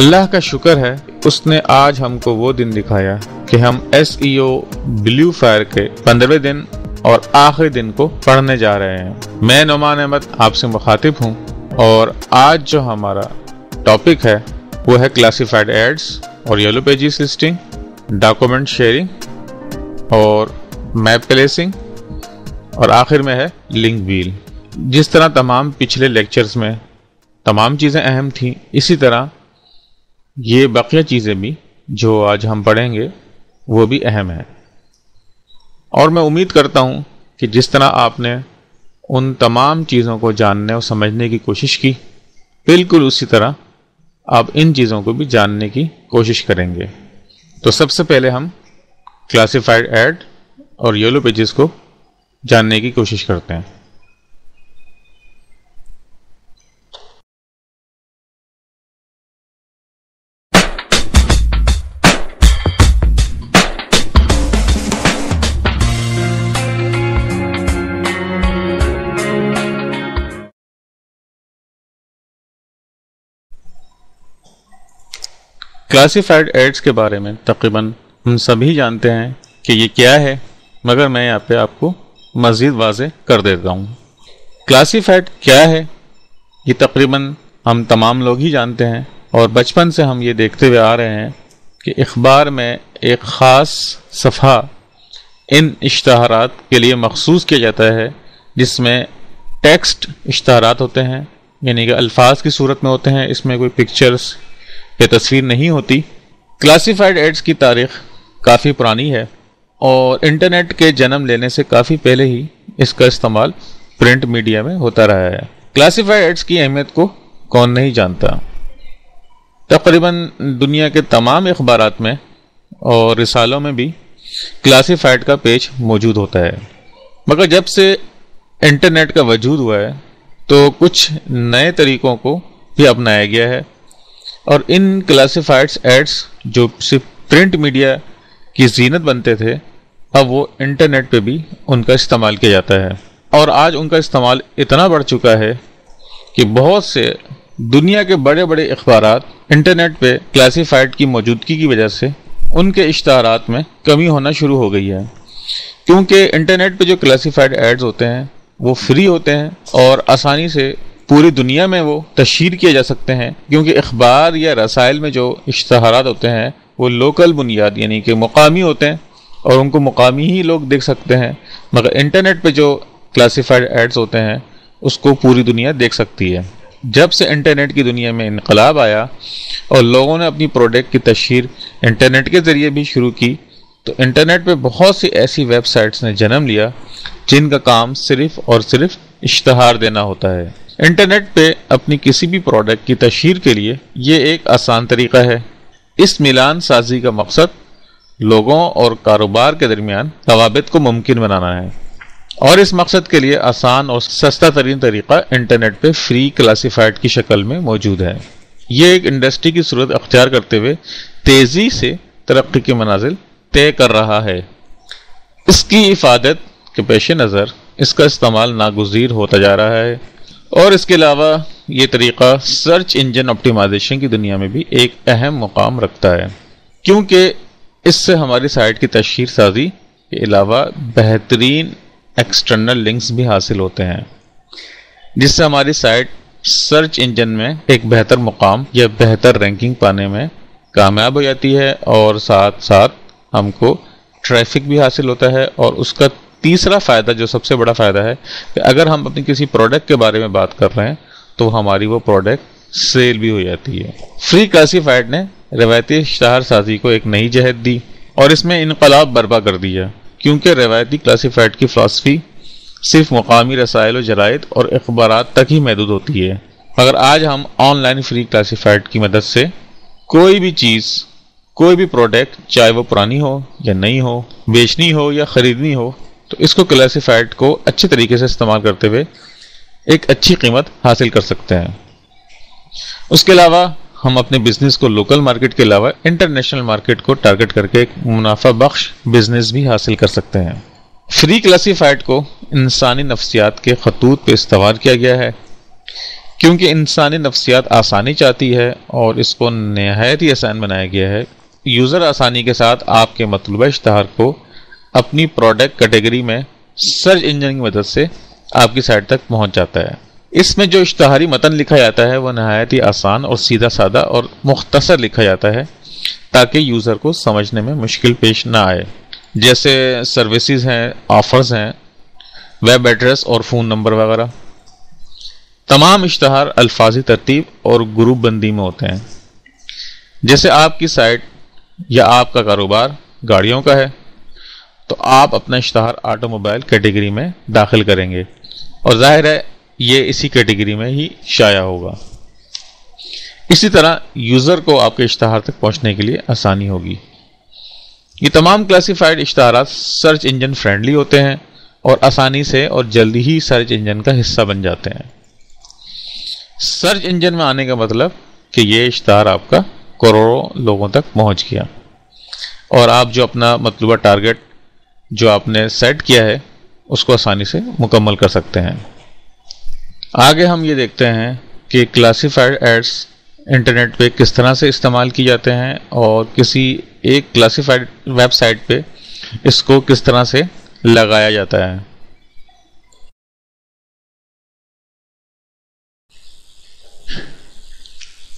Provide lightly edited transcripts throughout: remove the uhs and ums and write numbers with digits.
अल्लाह का शुक्र है उसने आज हमको वो दिन दिखाया कि हम SEO ब्लू फायर के 15वें दिन और आखिरी दिन को पढ़ने जा रहे हैं। मैं नोमान अहमद आपसे मुखातिब हूँ और आज जो हमारा टॉपिक है वो है क्लासिफाइड एड्स और yellow pages listing, document sharing और मैप प्लेसिंग और आखिर में है लिंक व्हील। जिस तरह तमाम पिछले लेक्चर्स में तमाम चीज़ें अहम थी, इसी तरह ये बाकी चीज़ें भी जो आज हम पढ़ेंगे वो भी अहम है। और मैं उम्मीद करता हूँ कि जिस तरह आपने उन तमाम चीज़ों को जानने और समझने की कोशिश की, बिल्कुल उसी तरह आप इन चीज़ों को भी जानने की कोशिश करेंगे। तो सबसे पहले हम क्लासिफाइड ऐड और येलो पेजेस को जानने की कोशिश करते हैं। क्लासिफाइड एड्स के बारे में तकरीबन हम सभी जानते हैं कि ये क्या है, मगर मैं यहाँ पे आपको मज़ीद वाज़ेह कर देता हूँ। क्लासिफाइड क्या है ये तकरीबन हम तमाम लोग ही जानते हैं और बचपन से हम ये देखते हुए आ रहे हैं कि अखबार में एक ख़ास सफ़ा इन इश्तहारात के लिए मखसूस किया जाता है, जिसमें टेक्स्ट इश्तहारात होते हैं, यानी कि अल्फाज की सूरत में होते हैं, इसमें कोई पिक्चर्स ये तस्वीर नहीं होती। क्लासिफाइड एड्स की तारीख काफ़ी पुरानी है और इंटरनेट के जन्म लेने से काफ़ी पहले ही इसका इस्तेमाल प्रिंट मीडिया में होता रहा है। क्लासिफाइड एड्स की अहमियत को कौन नहीं जानता। तकरीबन दुनिया के तमाम अखबारात में और रिसालों में भी क्लासिफाइड का पेज मौजूद होता है, मगर जब से इंटरनेट का वजूद हुआ है तो कुछ नए तरीक़ों को भी अपनाया गया है और इन क्लासिफाइड्स एड्स जो सिर्फ प्रिंट मीडिया की जीनत बनते थे, अब वो इंटरनेट पे भी उनका इस्तेमाल किया जाता है। और आज उनका इस्तेमाल इतना बढ़ चुका है कि बहुत से दुनिया के बड़े बड़े अखबारात इंटरनेट पे क्लासिफाइड की मौजूदगी की वजह से उनके इश्तहारात में कमी होना शुरू हो गई है, क्योंकि इंटरनेट पे जो क्लासिफाइड एड्स होते हैं वो फ्री होते हैं और आसानी से पूरी दुनिया में वो तशहीर किए जा सकते हैं, क्योंकि अखबार या रसाइल में जो इश्तहारात होते हैं वो लोकल बुनियाद यानी कि मुकामी होते हैं और उनको मुकामी ही लोग देख सकते हैं, मगर इंटरनेट पे जो क्लासिफाइड एड्स होते हैं उसको पूरी दुनिया देख सकती है। जब से इंटरनेट की दुनिया में इनकलाब आया और लोगों ने अपनी प्रोडक्ट की तशहीर इंटरनेट के ज़रिए भी शुरू की, तो इंटरनेट पे बहुत सी ऐसी वेबसाइट्स ने जन्म लिया जिनका काम सिर्फ और सिर्फ इश्तहार देना होता है। इंटरनेट पे अपनी किसी भी प्रोडक्ट की तशहीर के लिए ये एक आसान तरीका है। इस मिलान साजी का मकसद लोगों और कारोबार के दरमियान रवाबित को मुमकिन बनाना है और इस मकसद के लिए आसान और सस्ता तरीन तरीका इंटरनेट पे फ्री क्लासिफाइड की शक्ल में मौजूद है। ये एक इंडस्ट्री की सूरत अख्तियार करते हुए तेज़ी से तरक्की के मनाजिल तय कर रहा है। इसकी इफादत के पेश नज़र इसका इस्तेमाल नागुज़ीर होता जा रहा है और इसके अलावा ये तरीक़ा सर्च इंजन ऑप्टिमाइजेशन की दुनिया में भी एक अहम मुकाम रखता है, क्योंकि इससे हमारी साइट की तशहीर साजी के अलावा बेहतरीन एक्सटर्नल लिंक्स भी हासिल होते हैं, जिससे हमारी साइट सर्च इंजन में एक बेहतर मुकाम या बेहतर रैंकिंग पाने में कामयाब हो जाती है और साथ साथ हमको ट्रैफिक भी हासिल होता है। और उसका तीसरा फ़ायदा, जो सबसे बड़ा फ़ायदा है, कि अगर हम अपनी किसी प्रोडक्ट के बारे में बात कर रहे हैं तो हमारी वो प्रोडक्ट सेल भी हो जाती है। फ्री क्लासिफाइड ने रवायती इश्तहार साजी को एक नई जहत दी और इसमें इनकलाब बर्पा कर दिया, क्योंकि रवायती क्लासिफाइड की फ़िलॉसफी सिर्फ मुकामी रसाइल और जराइद और अखबारात तक ही महदूद होती है, मगर आज हम ऑनलाइन फ्री क्लासिफाइड की मदद से कोई भी चीज़, कोई भी प्रोडक्ट, चाहे वो पुरानी हो या नई हो, बेचनी हो या ख़रीदनी हो, तो इसको क्लासिफाइड को अच्छे तरीके से इस्तेमाल करते हुए एक अच्छी कीमत हासिल कर सकते हैं। उसके अलावा हम अपने बिजनेस को लोकल मार्केट के अलावा इंटरनेशनल मार्केट को टारगेट करके एक मुनाफा बख्श बिजनेस भी हासिल कर सकते हैं। फ्री क्लासिफाइड को इंसानी नफ्सियात के खतूत पे इस्तेमाल किया गया है क्योंकि इंसानी नफ्सियात आसानी चाहती है और इसको नहायत ही आसान बनाया गया है। यूज़र आसानी के साथ आपके मतलूबा इश्तहार को अपनी प्रोडक्ट कैटेगरी में सर्च इंजन की मदद से आपकी साइट तक पहुंच जाता है। इसमें जो इश्तहारी मतन लिखा जाता है वह नहायत ही आसान और सीधा साधा और मुख्तसर लिखा जाता है ताकि यूज़र को समझने में मुश्किल पेश ना आए। जैसे सर्विसेज हैं, ऑफर्स हैं, वेब एड्रेस और फ़ोन नंबर वगैरह। तमाम इश्तहार अल्फाजी तरतीब और ग्रुप बंदी में होते हैं। जैसे आपकी साइट या आपका कारोबार गाड़ियों का है तो आप अपना इश्तहार ऑटोमोबाइल कैटेगरी में दाखिल करेंगे और जाहिर है ये इसी कैटेगरी में ही शाया होगा। इसी तरह यूज़र को आपके इश्तहार तक पहुंचने के लिए आसानी होगी। ये तमाम क्लासिफाइड इश्तहारात सर्च इंजन फ्रेंडली होते हैं और आसानी से और जल्दी ही सर्च इंजन का हिस्सा बन जाते हैं। सर्च इंजन में आने का मतलब कि ये इश्तहार आपका करोड़ों लोगों तक पहुंच गया और आप जो अपना मतलूबा टारगेट जो आपने सेट किया है उसको आसानी से मुकम्मल कर सकते हैं। आगे हम ये देखते हैं कि क्लासिफाइड एड्स इंटरनेट पे किस तरह से इस्तेमाल की जाते हैं और किसी एक क्लासिफाइड वेबसाइट पे इसको किस तरह से लगाया जाता है।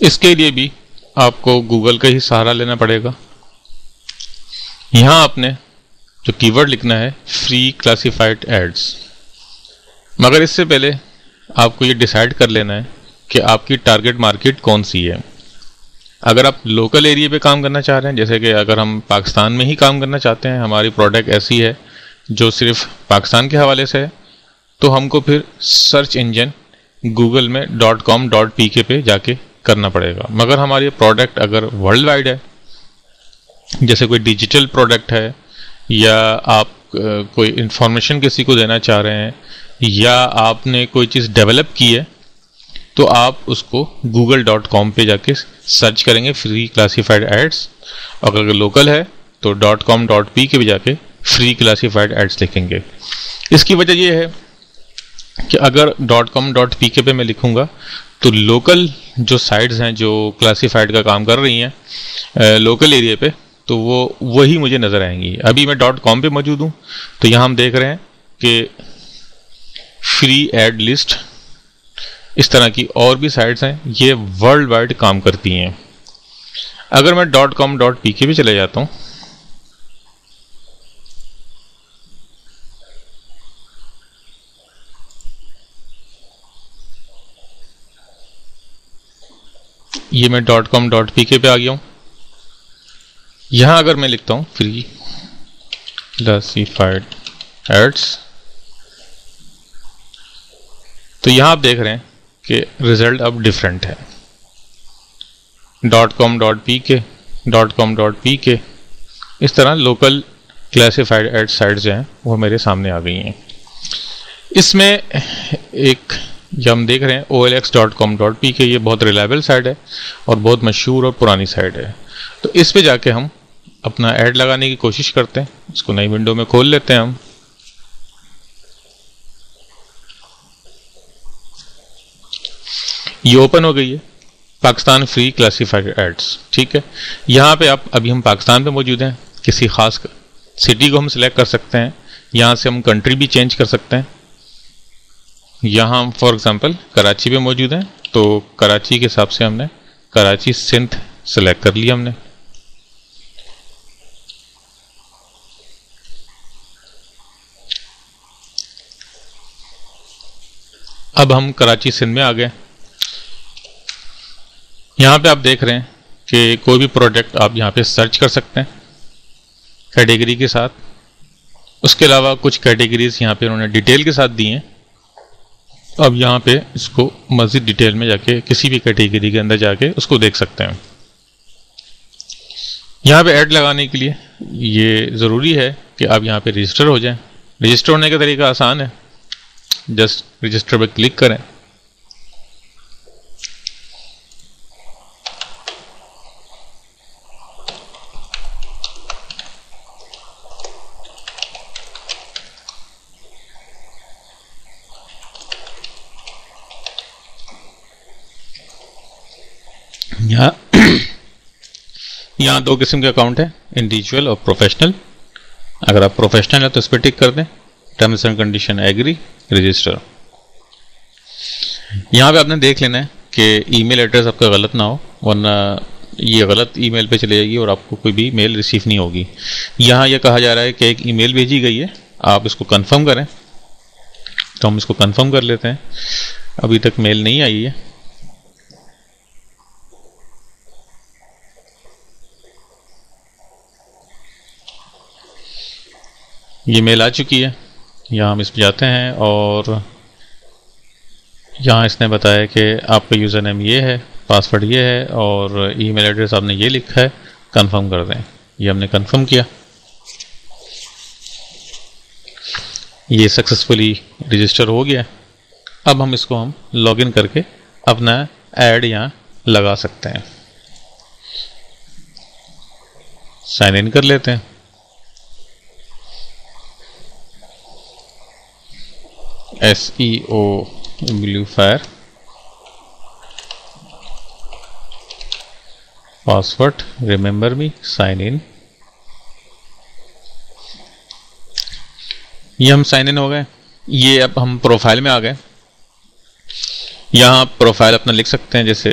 इसके लिए भी आपको गूगल का ही सहारा लेना पड़ेगा। यहाँ आपने जो कीवर्ड लिखना है फ्री क्लासिफाइड एड्स, मगर इससे पहले आपको ये डिसाइड कर लेना है कि आपकी टारगेट मार्केट कौन सी है। अगर आप लोकल एरिया पे काम करना चाह रहे हैं, जैसे कि अगर हम पाकिस्तान में ही काम करना चाहते हैं, हमारी प्रोडक्ट ऐसी है जो सिर्फ पाकिस्तान के हवाले से है, तो हमको फिर सर्च इंजन गूगल में .com.pk पे जाके करना पड़ेगा। मगर हमारी प्रोडक्ट अगर वर्ल्ड वाइड है, जैसे कोई डिजिटल प्रोडक्ट है या आप कोई इंफॉर्मेशन किसी को देना चाह रहे हैं या आपने कोई चीज़ डेवलप की है, तो आप उसको google.com पे जाके सर्च करेंगे फ्री क्लासिफाइड एड्स। और अगर लोकल है तो .com.p पे जाके फ्री क्लासिफाइड एड्स लिखेंगे। इसकी वजह यह है कि अगर .com.pk पे मैं लिखूंगा तो लोकल जो साइट्स हैं जो क्लासिफाइड का काम कर रही हैं लोकल एरिया पे, तो वो वही मुझे नज़र आएंगी। अभी मैं .com पे मौजूद हूँ तो यहाँ हम देख रहे हैं कि फ्री एड लिस्ट, इस तरह की और भी साइट्स हैं, ये वर्ल्ड वाइड काम करती हैं। अगर मैं .com.pk पे चले जाता हूँ ये मैं .com.pk पे आ गया हूँ। यहाँ अगर मैं लिखता हूँ फ्री क्लासिफाइड एड्स, तो यहाँ आप देख रहे हैं कि रिजल्ट अब डिफरेंट है। .com.pk इस तरह लोकल क्लासिफाइड एड साइट्स जो हैं वो मेरे सामने आ गई हैं। इसमें एक जो हम देख रहे हैं olx.com.pk, ये बहुत रिलायबल साइट है और बहुत मशहूर और पुरानी साइट है। तो इस पे जाके हम अपना ऐड लगाने की कोशिश करते हैं। इसको नई विंडो में खोल लेते हैं हम। ये ओपन हो गई है पाकिस्तान फ्री क्लासिफाइड एड्स, ठीक है। यहाँ पे आप अभी हम पाकिस्तान पे मौजूद हैं। किसी खास सिटी को हम सिलेक्ट कर सकते हैं, यहाँ से हम कंट्री भी चेंज कर सकते हैं। यहाँ हम फॉर एग्जांपल कराची पे मौजूद हैं तो कराची के हिसाब से हमने कराची सिंध सिलेक्ट कर लिया हमने। अब हम कराची सिंध में आ गए। यहाँ पे आप देख रहे हैं कि कोई भी प्रोडक्ट आप यहाँ पे सर्च कर सकते हैं कैटेगरी के साथ। उसके अलावा कुछ कैटेगरीज यहाँ पे उन्होंने डिटेल के साथ दी हैं। अब यहाँ पे इसको मज़ीद डिटेल में जाके किसी भी कैटेगरी के अंदर जाके उसको देख सकते हैं। यहाँ पे ऐड लगाने के लिए ये ज़रूरी है कि आप यहाँ पे रजिस्टर हो जाएं। रजिस्टर होने का तरीका आसान है, जस्ट रजिस्टर पर क्लिक करें। यहाँ यहाँ दो किस्म के अकाउंट है, इंडिविजुअल और प्रोफेशनल। अगर आप प्रोफेशनल है तो इस पर टिक कर दें, terms and condition agree, register. यहाँ पे आपने देख लेना है कि ईमेल एड्रेस आपका गलत ना हो, वरना ये गलत ईमेल पे चली जाएगी और आपको कोई भी मेल रिसीव नहीं होगी। यहाँ ये कहा जा रहा है कि एक ईमेल भेजी गई है, आप इसको कंफर्म करें, तो हम इसको कंफर्म कर लेते हैं। अभी तक मेल नहीं आई है। ये मेल आ चुकी है। यहाँ हम इस पर जाते हैं और यहाँ इसने बताया कि आपका यूज़र नेम ये है, पासवर्ड ये है और ईमेल एड्रेस आपने ये लिखा है, कंफर्म कर दें। ये हमने कंफर्म किया। ये सक्सेसफुली रजिस्टर हो गया। अब हम इसको लॉगिन करके अपना ऐड यहाँ लगा सकते हैं। साइन इन कर लेते हैं। SEO Bluefire, password remember me, sign in. ये हम साइन इन हो गए। ये अब हम प्रोफाइल में आ गए। यहाँ प्रोफाइल अपना लिख सकते हैं, जैसे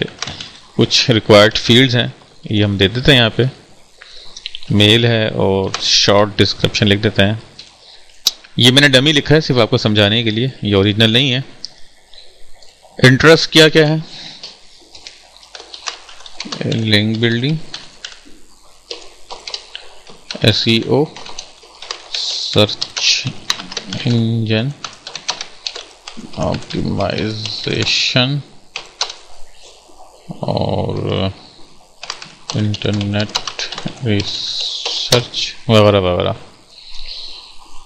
कुछ रिक्वायर्ड फील्ड्स हैं ये हम दे देते हैं। यहाँ पे मेल है और शॉर्ट डिस्क्रिप्शन लिख देते हैं। ये मैंने डमी लिखा है सिर्फ आपको समझाने के लिए, ये ओरिजिनल नहीं है। इंटरेस्ट क्या क्या है, link building, SEO, search engine optimisation और इंटरनेट रिसर्च वगैरह वगैरह।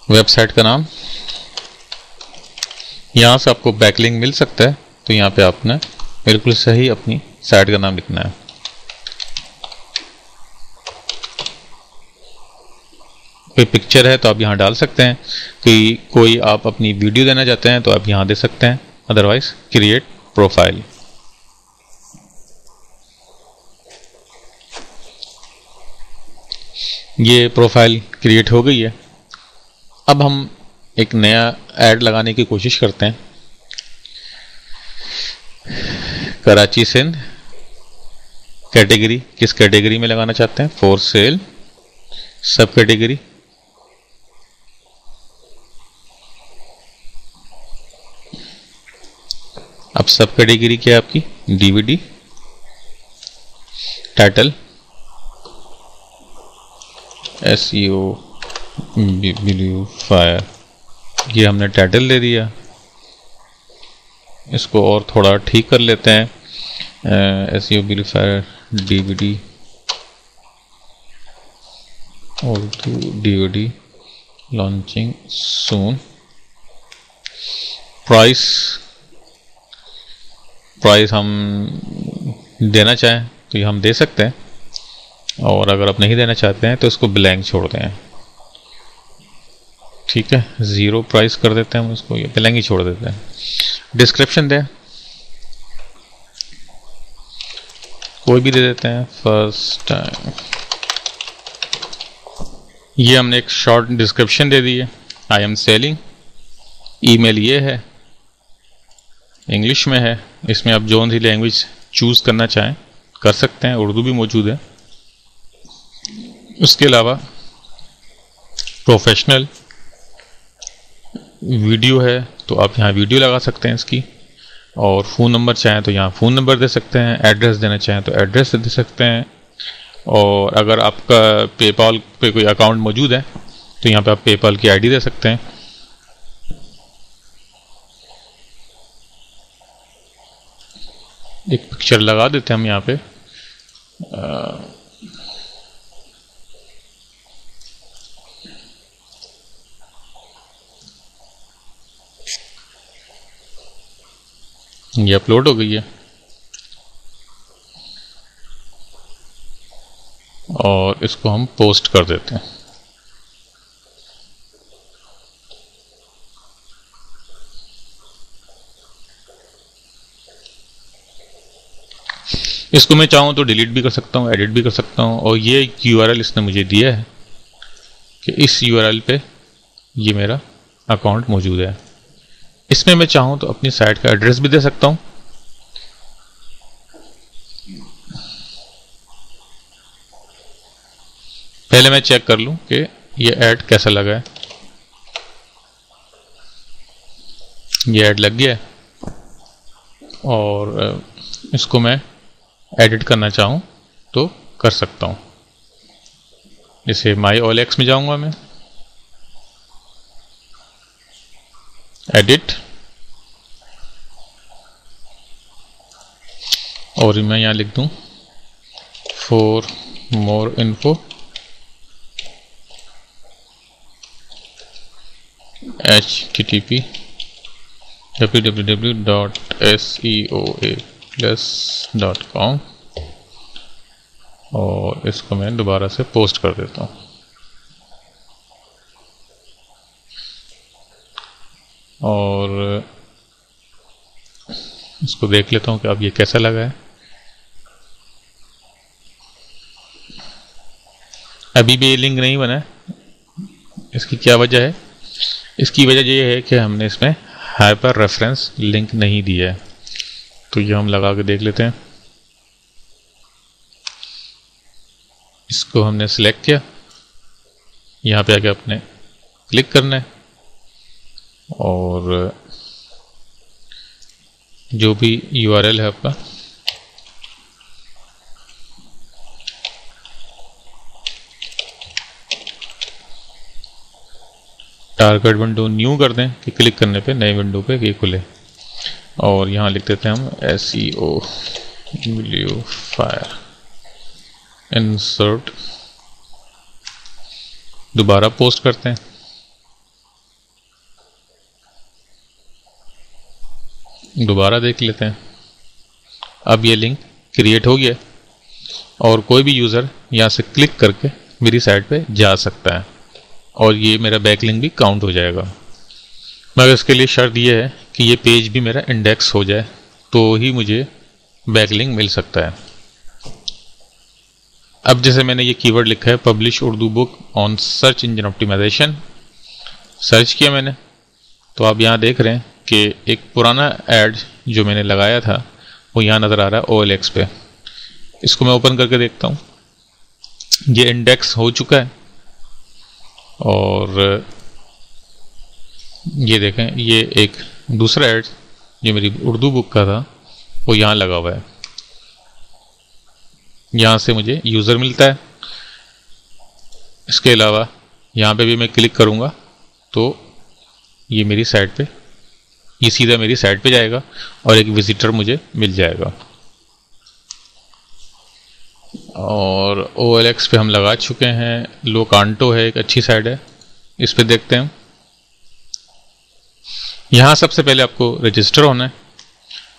वेबसाइट का नाम, यहाँ से आपको बैकलिंक मिल सकता है, तो यहाँ पे आपने बिल्कुल सही अपनी साइट का नाम लिखना है। कोई पिक्चर है तो आप यहाँ डाल सकते हैं, कोई आप अपनी वीडियो देना चाहते हैं तो आप यहाँ दे सकते हैं। Otherwise create profile. ये प्रोफाइल क्रिएट हो गई है। अब हम एक नया ऐड लगाने की कोशिश करते हैं। कराची सिंध, कैटेगरी किस कैटेगरी में लगाना चाहते हैं, फॉर सेल, सब कैटेगरी। अब सब कैटेगरी क्या है आपकी, DVD, टाइटल SEO Bluefire, ये हमने टाइटल दे दिया। इसको और थोड़ा ठीक कर लेते हैं, SEO Bluefire DVD और DVD लॉन्चिंग सून। प्राइस हम देना चाहें तो ये हम दे सकते हैं, और अगर आप नहीं देना चाहते हैं तो इसको ब्लैंक छोड़ दें। ठीक है, 0 प्राइस कर देते हैं हम इसको, ये ब्लैंक ही छोड़ देते हैं। डिस्क्रिप्शन दें, कोई भी दे देते हैं, फर्स्ट टाइम। ये हमने एक शॉर्ट डिस्क्रिप्शन दे दी है, आई एम सेलिंग। ईमेल ये है, इंग्लिश में है। इसमें आप जो सी लैंग्वेज चूज करना चाहें कर सकते हैं, उर्दू भी मौजूद है। उसके अलावा प्रोफेशनल वीडियो है तो आप यहाँ वीडियो लगा सकते हैं इसकी, और फ़ोन नंबर चाहें तो यहाँ फ़ोन नंबर दे सकते हैं, एड्रेस देना चाहें तो एड्रेस दे सकते हैं। और अगर आपका पेपाल पे कोई अकाउंट मौजूद है तो यहाँ पे आप पेपाल की ID दे सकते हैं। एक पिक्चर लगा देते हैं हम यहाँ पे। ये अपलोड हो गई है और इसको हम पोस्ट कर देते हैं। इसको मैं चाहूँ तो डिलीट भी कर सकता हूँ, एडिट भी कर सकता हूँ। और ये URL इसने मुझे दिया है कि इस URL पे ये मेरा अकाउंट मौजूद है। इसमें मैं चाहूँ तो अपनी साइट का एड्रेस भी दे सकता हूँ। पहले मैं चेक कर लूँ कि ये ऐड कैसा लगा है। ये ऐड लग गया है और इसको मैं एडिट करना चाहूँ तो कर सकता हूँ। जैसे माई OLX में जाऊँगा मैं, एडिट, और मैं यहाँ लिख दूँ फॉर मोर इन्फो www.seoaplus.com, और इसको मैं दोबारा से पोस्ट कर देता हूँ। और इसको देख लेता हूँ कि अब ये कैसा लगा है। अभी भी ये लिंक नहीं बना है। इसकी क्या वजह है? इसकी वजह ये है कि हमने इसमें हाइपर रेफरेंस लिंक नहीं दिया है। तो ये हम लगा के देख लेते हैं। इसको हमने सिलेक्ट किया, यहाँ पे आके अपने क्लिक करना है और जो भी URL है आपका टारगेट विंडो न्यू कर दें कि क्लिक करने पे नए विंडो पे ये खुले। और यहाँ लिख देते हैं हम SEO एम्पलीफायर, इंसर्ट, दोबारा पोस्ट करते हैं। दोबारा देख लेते हैं। अब ये लिंक क्रिएट हो गया और कोई भी यूज़र यहाँ से क्लिक करके मेरी साइट पे जा सकता है और ये मेरा बैकलिंक भी काउंट हो जाएगा। मगर इसके लिए शर्त ये है कि ये पेज भी मेरा इंडेक्स हो जाए तो ही मुझे बैकलिंक मिल सकता है। अब जैसे मैंने ये कीवर्ड लिखा है publish Urdu book on search engine optimisation, search किया मैंने तो आप यहाँ देख रहे हैं कि एक पुराना ऐड जो मैंने लगाया था वो यहाँ नज़र आ रहा है OLX पे। इसको मैं ओपन करके देखता हूँ। ये इंडेक्स हो चुका है और ये देखें, ये एक दूसरा ऐड जो मेरी उर्दू बुक का था वो यहाँ लगा हुआ है। यहाँ से मुझे यूज़र मिलता है। इसके अलावा यहाँ पे भी मैं क्लिक करूँगा तो ये मेरी साइट पे, ये सीधा मेरी साइट पे जाएगा और एक विजिटर मुझे मिल जाएगा। और OLX पे हम लगा चुके हैं। लोकांटो है, एक अच्छी साइट है, इस पे देखते हैं। यहाँ सबसे पहले आपको रजिस्टर होना है।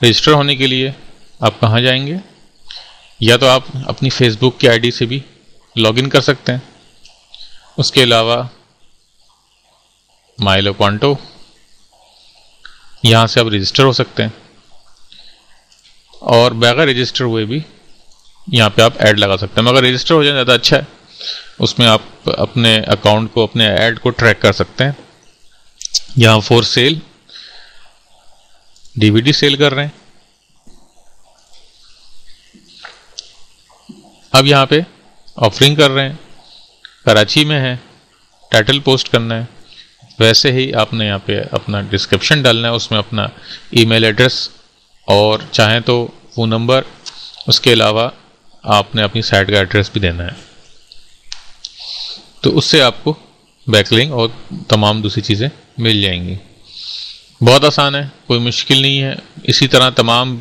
रजिस्टर होने के लिए आप कहाँ जाएंगे? या तो आप अपनी फेसबुक की आईडी से भी लॉगिन कर सकते हैं। उसके अलावा माई लोकांटो, यहाँ से आप रजिस्टर हो सकते हैं और बगैर रजिस्टर हुए भी यहाँ पे आप ऐड लगा सकते हैं। मगर रजिस्टर हो जाए ज़्यादा अच्छा है, उसमें आप अपने अकाउंट को, अपने ऐड को ट्रैक कर सकते हैं। यहाँ फॉर सेल DVD सेल कर रहे हैं। अब यहाँ पे ऑफरिंग कर रहे हैं, कराची में है, टाइटल पोस्ट करना है। वैसे ही आपने यहाँ पे अपना डिस्क्रिप्शन डालना है, उसमें अपना ईमेल एड्रेस और चाहें तो फ़ोन नंबर, उसके अलावा आपने अपनी साइट का एड्रेस भी देना है। तो उससे आपको बैकलिंक और तमाम दूसरी चीज़ें मिल जाएंगी। बहुत आसान है, कोई मुश्किल नहीं है। इसी तरह तमाम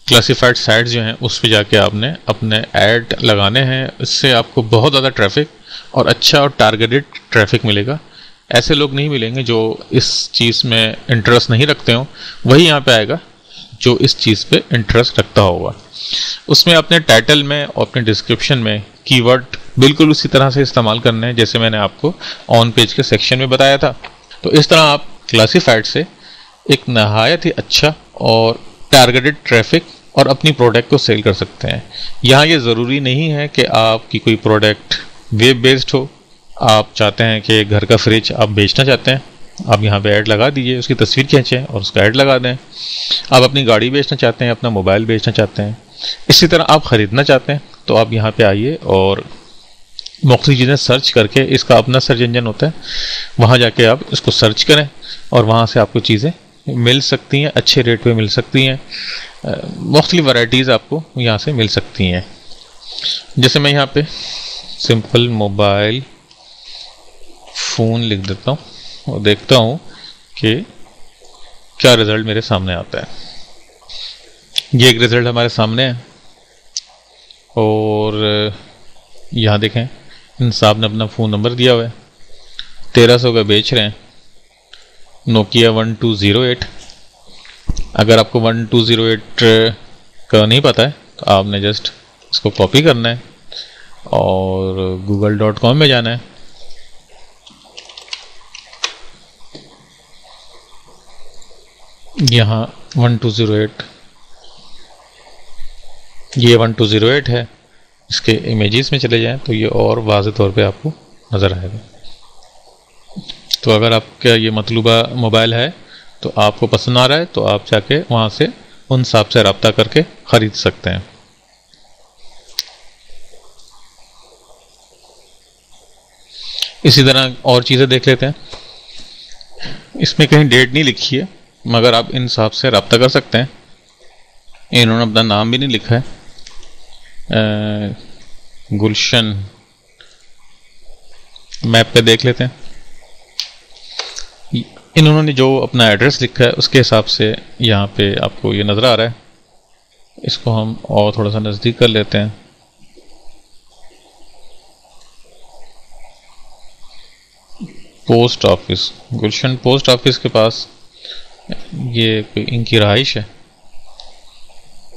क्लासिफाइड साइट्स जो हैं उस पर जाके आपने अपने ऐड लगाने हैं। इससे आपको बहुत ज़्यादा ट्रैफिक और अच्छा और टारगेटेड ट्रैफिक मिलेगा। ऐसे लोग नहीं मिलेंगे जो इस चीज़ में इंटरेस्ट नहीं रखते हों, वही यहाँ पे आएगा जो इस चीज़ पे इंटरेस्ट रखता होगा। उसमें अपने टाइटल में और अपने डिस्क्रिप्शन में कीवर्ड बिल्कुल उसी तरह से इस्तेमाल करने हैं जैसे मैंने आपको ऑन पेज के सेक्शन में बताया था। तो इस तरह आप क्लासिफाइड से एक नहायत ही अच्छा और टारगेटेड ट्रैफिक और अपनी प्रोडक्ट को सेल कर सकते हैं। यहाँ ये ज़रूरी नहीं है कि आपकी कोई प्रोडक्ट वेब बेस्ड हो। आप चाहते हैं कि घर का फ्रिज आप बेचना चाहते हैं, आप यहाँ पे ऐड लगा दीजिए, उसकी तस्वीर खींचें और उसका ऐड लगा दें। आप अपनी गाड़ी बेचना चाहते हैं, अपना मोबाइल बेचना चाहते हैं, इसी तरह आप ख़रीदना चाहते हैं, तो आप यहाँ पे आइए और मुख्तलिफ चीज़ें सर्च करके, इसका अपना सर्च इंजन होता है, वहाँ जाके आप इसको सर्च करें और वहाँ से आपको चीज़ें मिल सकती हैं, अच्छे रेट पे मिल सकती हैं। मुख्तलिफ वैराइटीज़ आपको यहाँ से मिल सकती हैं। जैसे मैं यहाँ पे सिंपल मोबाइल फ़ोन लिख देता हूँ और देखता हूँ कि क्या रिज़ल्ट मेरे सामने आता है। ये एक रिज़ल्ट हमारे सामने है और यहाँ देखें, इन साहब ने अपना फ़ोन नंबर दिया हुआ है, 1300 का बेच रहे हैं, नोकिया 1208। अगर आपको 1208 का नहीं पता है तो आपने जस्ट इसको कॉपी करना है और google.com में जाना है। यहाँ 1208, ये 1208 है। इसके इमेजेस में चले जाएं तो ये और वाज़े तौर पे आपको नज़र आएगा। तो अगर आपका ये मतलूबा मोबाइल है तो आपको पसंद आ रहा है तो आप जाके वहाँ से उन साहब से रब्ता करके ख़रीद सकते हैं। इसी तरह और चीज़ें देख लेते हैं। इसमें कहीं डेट नहीं लिखी है, मगर आप इन साहब से रब्ता कर सकते हैं। इन्होंने अपना नाम भी नहीं लिखा है। गुलशन मैप पे देख लेते हैं। इन्होंने जो अपना एड्रेस लिखा है उसके हिसाब से यहाँ पे आपको ये नज़र आ रहा है। इसको हम और थोड़ा सा नज़दीक कर लेते हैं। पोस्ट ऑफिस, गुलशन पोस्ट ऑफिस के पास ये इनकी रहाइश है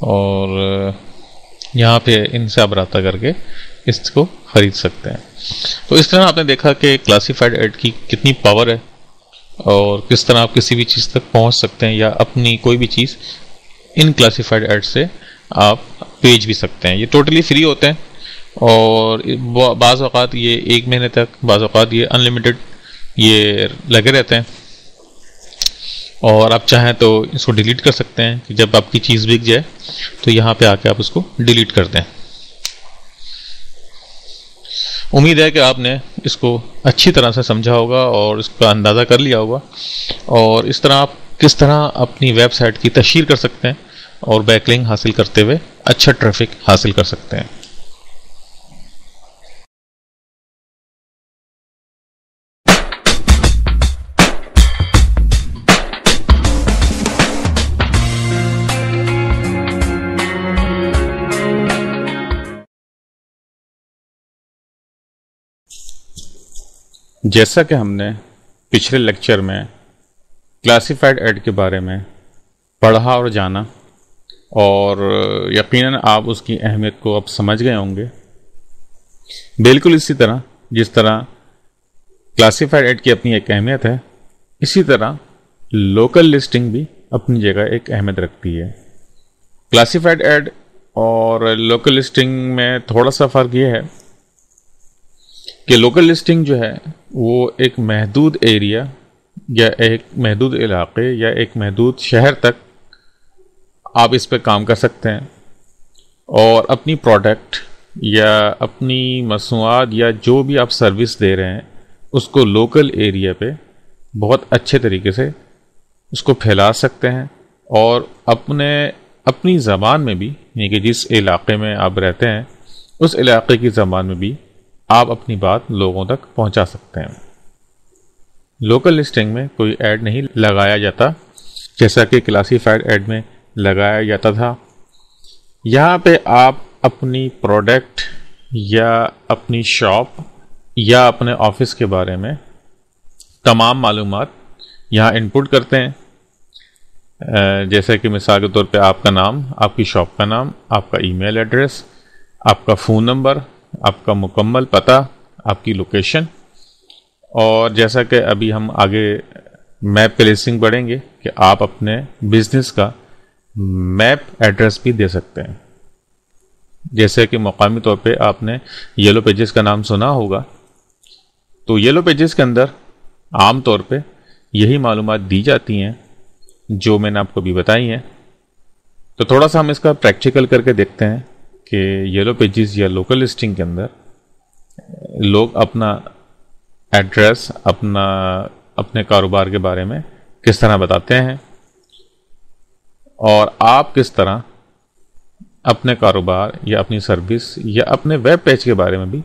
और यहाँ पे इनसे आप रब्ता करके इसको ख़रीद सकते हैं। तो इस तरह आपने देखा कि क्लासिफाइड ऐड की कितनी पावर है और किस तरह आप किसी भी चीज़ तक पहुँच सकते हैं या अपनी कोई भी चीज़ इन क्लासिफाइड ऐड से आप बेच भी सकते हैं। ये टोटली फ्री होते हैं और बाज़ औक़ात ये 1 महीने तक, बाज़ औक़ात ये अनलिमिटेड ये लगे रहते हैं और आप चाहें तो इसको डिलीट कर सकते हैं कि जब आपकी चीज़ बिक जाए तो यहाँ पे आके आप उसको डिलीट कर दें। उम्मीद है कि आपने इसको अच्छी तरह से समझा होगा और इसका अंदाज़ा कर लिया होगा और इस तरह आप किस तरह अपनी वेबसाइट की तशहीर कर सकते हैं और बैकलिंक हासिल करते हुए अच्छा ट्रैफिक हासिल कर सकते हैं। जैसा कि हमने पिछले लेक्चर में क्लासिफाइड ऐड के बारे में पढ़ा और जाना और यकीनन आप उसकी अहमियत को अब समझ गए होंगे। बिल्कुल इसी तरह जिस तरह क्लासिफाइड ऐड की अपनी एक अहमियत है, इसी तरह लोकल लिस्टिंग भी अपनी जगह एक अहमियत रखती है। क्लासिफाइड ऐड और लोकल लिस्टिंग में थोड़ा सा फ़र्क ये है कि लोकल लिस्टिंग जो है वो एक महदूद एरिया या एक महदूद इलाके या एक महदूद शहर तक आप इस पर काम कर सकते हैं और अपनी प्रोडक्ट या अपनी मसनूआत या जो भी आप सर्विस दे रहे हैं उसको लोकल एरिया पे बहुत अच्छे तरीके से उसको फैला सकते हैं और अपनी ज़बान में भी, यानी कि जिस इलाके में आप रहते हैं उस इलाके की ज़बान में भी आप अपनी बात लोगों तक पहुंचा सकते हैं। लोकल लिस्टिंग में कोई ऐड नहीं लगाया जाता जैसा कि क्लासिफाइड ऐड में लगाया जाता था। यहाँ पे आप अपनी प्रोडक्ट या अपनी शॉप या अपने ऑफिस के बारे में तमाम मालूमात यहाँ इनपुट करते हैं। जैसे कि मिसाल के तौर पे आपका नाम, आपकी शॉप का नाम, आपका ईमेल एड्रेस, आपका फ़ोन नंबर, आपका मुकम्मल पता, आपकी लोकेशन और जैसा कि अभी हम आगे मैप पे लिस्टिंग पढ़ेंगे कि आप अपने बिजनेस का मैप एड्रेस भी दे सकते हैं। जैसे कि मकामी तौर पे आपने येलो पेजेस का नाम सुना होगा, तो येलो पेजेस के अंदर आम तौर पे यही मालूमात दी जाती हैं जो मैंने आपको भी बताई हैं। तो थोड़ा सा हम इसका प्रैक्टिकल करके देखते हैं कि येलो पेजेस या लोकल लिस्टिंग के अंदर लोग अपना एड्रेस, अपने कारोबार के बारे में किस तरह बताते हैं, और आप किस तरह अपने कारोबार या अपनी सर्विस या अपने वेब पेज के बारे में भी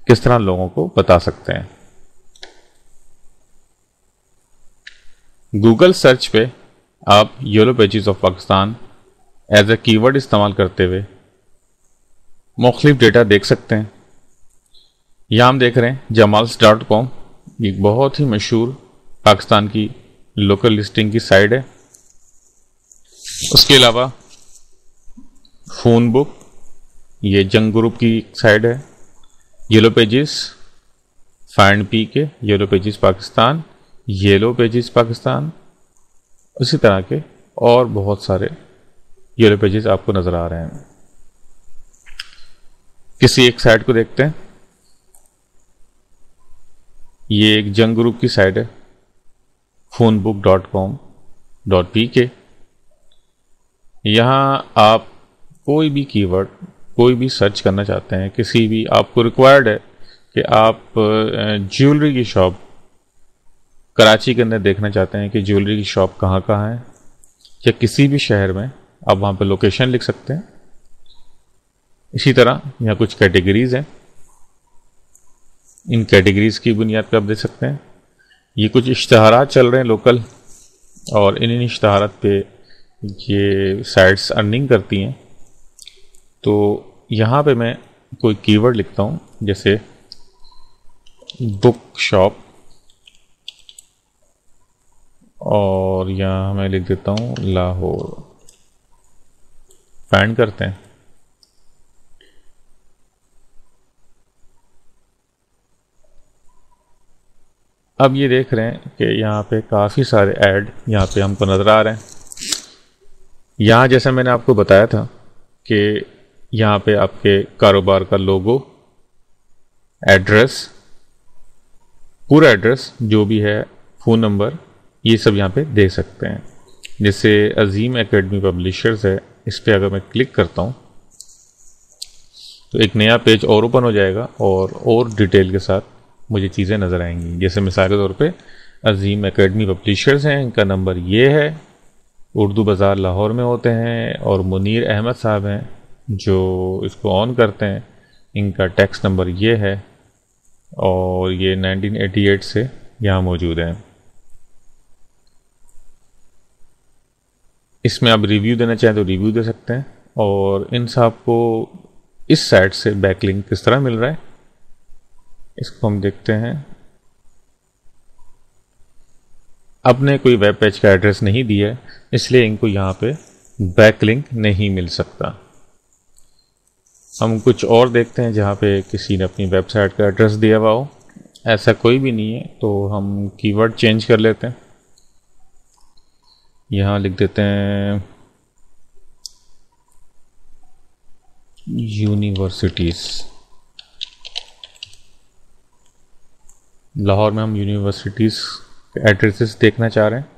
किस तरह लोगों को बता सकते हैं। गूगल सर्च पे आप yellow pages of Pakistan as a keyword इस्तेमाल करते हुए मुख्तलिफ डेटा देख सकते हैं। यहाँ हम देख रहे हैं jamals.com, एक बहुत ही मशहूर पाकिस्तान की लोकल लिस्टिंग की साइट है। उसके अलावा फ़ोन बुक, ये जंग ग्रुप की साइट है। येलो पेजेस, फाइंड पी के, yellow pages Pakistan, yellow pages Pakistan, उसी तरह के और बहुत सारे येलो पेजेस आपको नज़र आ रहे हैं। किसी एक साइट को देखते हैं। ये एक जंग ग्रुप की साइट है, phonebook.com.pk। यहाँ आप कोई भी कीवर्ड, कोई भी सर्च करना चाहते हैं, किसी भी आपको रिक्वायर्ड है कि आप ज्वेलरी की शॉप कराची के अंदर देखना चाहते हैं कि ज्वेलरी की शॉप कहाँ कहाँ है, या किसी भी शहर में आप वहाँ पे लोकेशन लिख सकते हैं। इसी तरह यहाँ कुछ कैटेगरीज हैं, इन कैटेगरीज की बुनियाद पर आप देख सकते हैं। ये कुछ इश्तहारात चल रहे हैं लोकल, और इन इश्तहारात पे ये साइट्स अर्निंग करती हैं। तो यहाँ पे मैं कोई कीवर्ड लिखता हूँ, जैसे बुक शॉप, और यहाँ मैं लिख देता हूँ लाहौर। फाइंड करते हैं। अब ये देख रहे हैं कि यहाँ पे काफ़ी सारे ऐड यहाँ पे हमको नज़र आ रहे हैं। यहाँ जैसे मैंने आपको बताया था कि यहाँ पे आपके कारोबार का लोगो, एड्रेस, पूरा एड्रेस जो भी है, फ़ोन नंबर, ये सब यहाँ पे दे सकते हैं। जैसे अजीम एकेडमी पब्लिशर्स है, इस पर अगर मैं क्लिक करता हूँ तो एक नया पेज और ओपन हो जाएगा, और डिटेल के साथ मुझे चीज़ें नज़र आएंगी। जैसे मिसाल के तौर पे अजीम एकेडमी पब्लिशर्स हैं, इनका नंबर ये है, उर्दू बाज़ार लाहौर में होते हैं, और मुनीर अहमद साहब हैं जो इसको ऑन करते हैं। इनका टैक्स नंबर ये है, और ये 1988 से यहाँ मौजूद है। इसमें आप रिव्यू देना चाहें तो रिव्यू दे सकते हैं। और इन साहब को इस साइट से बैकलिंक किस तरह मिल रहा है, इसको हम देखते हैं। अपने कोई वेब पेज का एड्रेस नहीं दिया है, इसलिए इनको यहाँ पे बैकलिंक नहीं मिल सकता। हम कुछ और देखते हैं जहाँ पे किसी ने अपनी वेबसाइट का एड्रेस दिया हुआ हो। ऐसा कोई भी नहीं है, तो हम कीवर्ड चेंज कर लेते हैं। यहाँ लिख देते हैं यूनिवर्सिटीज़। लाहौर में हम यूनिवर्सिटीज़ एड्रेसेस देखना चाह रहे हैं,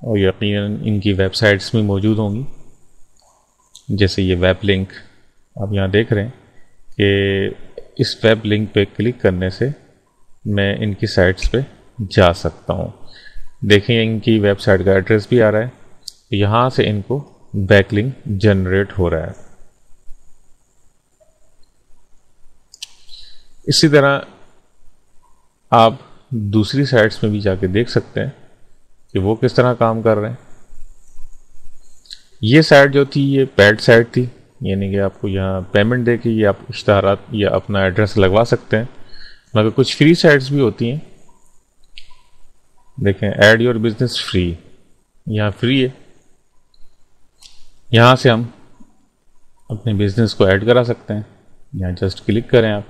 और यकीनन इनकी वेबसाइट्स में मौजूद होंगी। जैसे ये वेब लिंक आप यहाँ देख रहे हैं कि इस वेब लिंक पे क्लिक करने से मैं इनकी साइट्स पे जा सकता हूँ। देखें इनकी वेबसाइट का एड्रेस भी आ रहा है, यहाँ से इनको बैकलिंक जनरेट हो रहा है। इसी तरह आप दूसरी साइट्स में भी जाके देख सकते हैं कि वो किस तरह काम कर रहे हैं। ये साइट जो थी ये पेड साइट थी, यानी कि आपको यहाँ पेमेंट दे के ये आप इश्तहारात या अपना एड्रेस लगवा सकते हैं। मगर कुछ फ्री साइट्स भी होती हैं। देखें ऐड योर बिजनेस फ्री, यहाँ फ्री है। यहाँ से हम अपने बिजनेस को ऐड करा सकते हैं। यहाँ जस्ट क्लिक करें आप,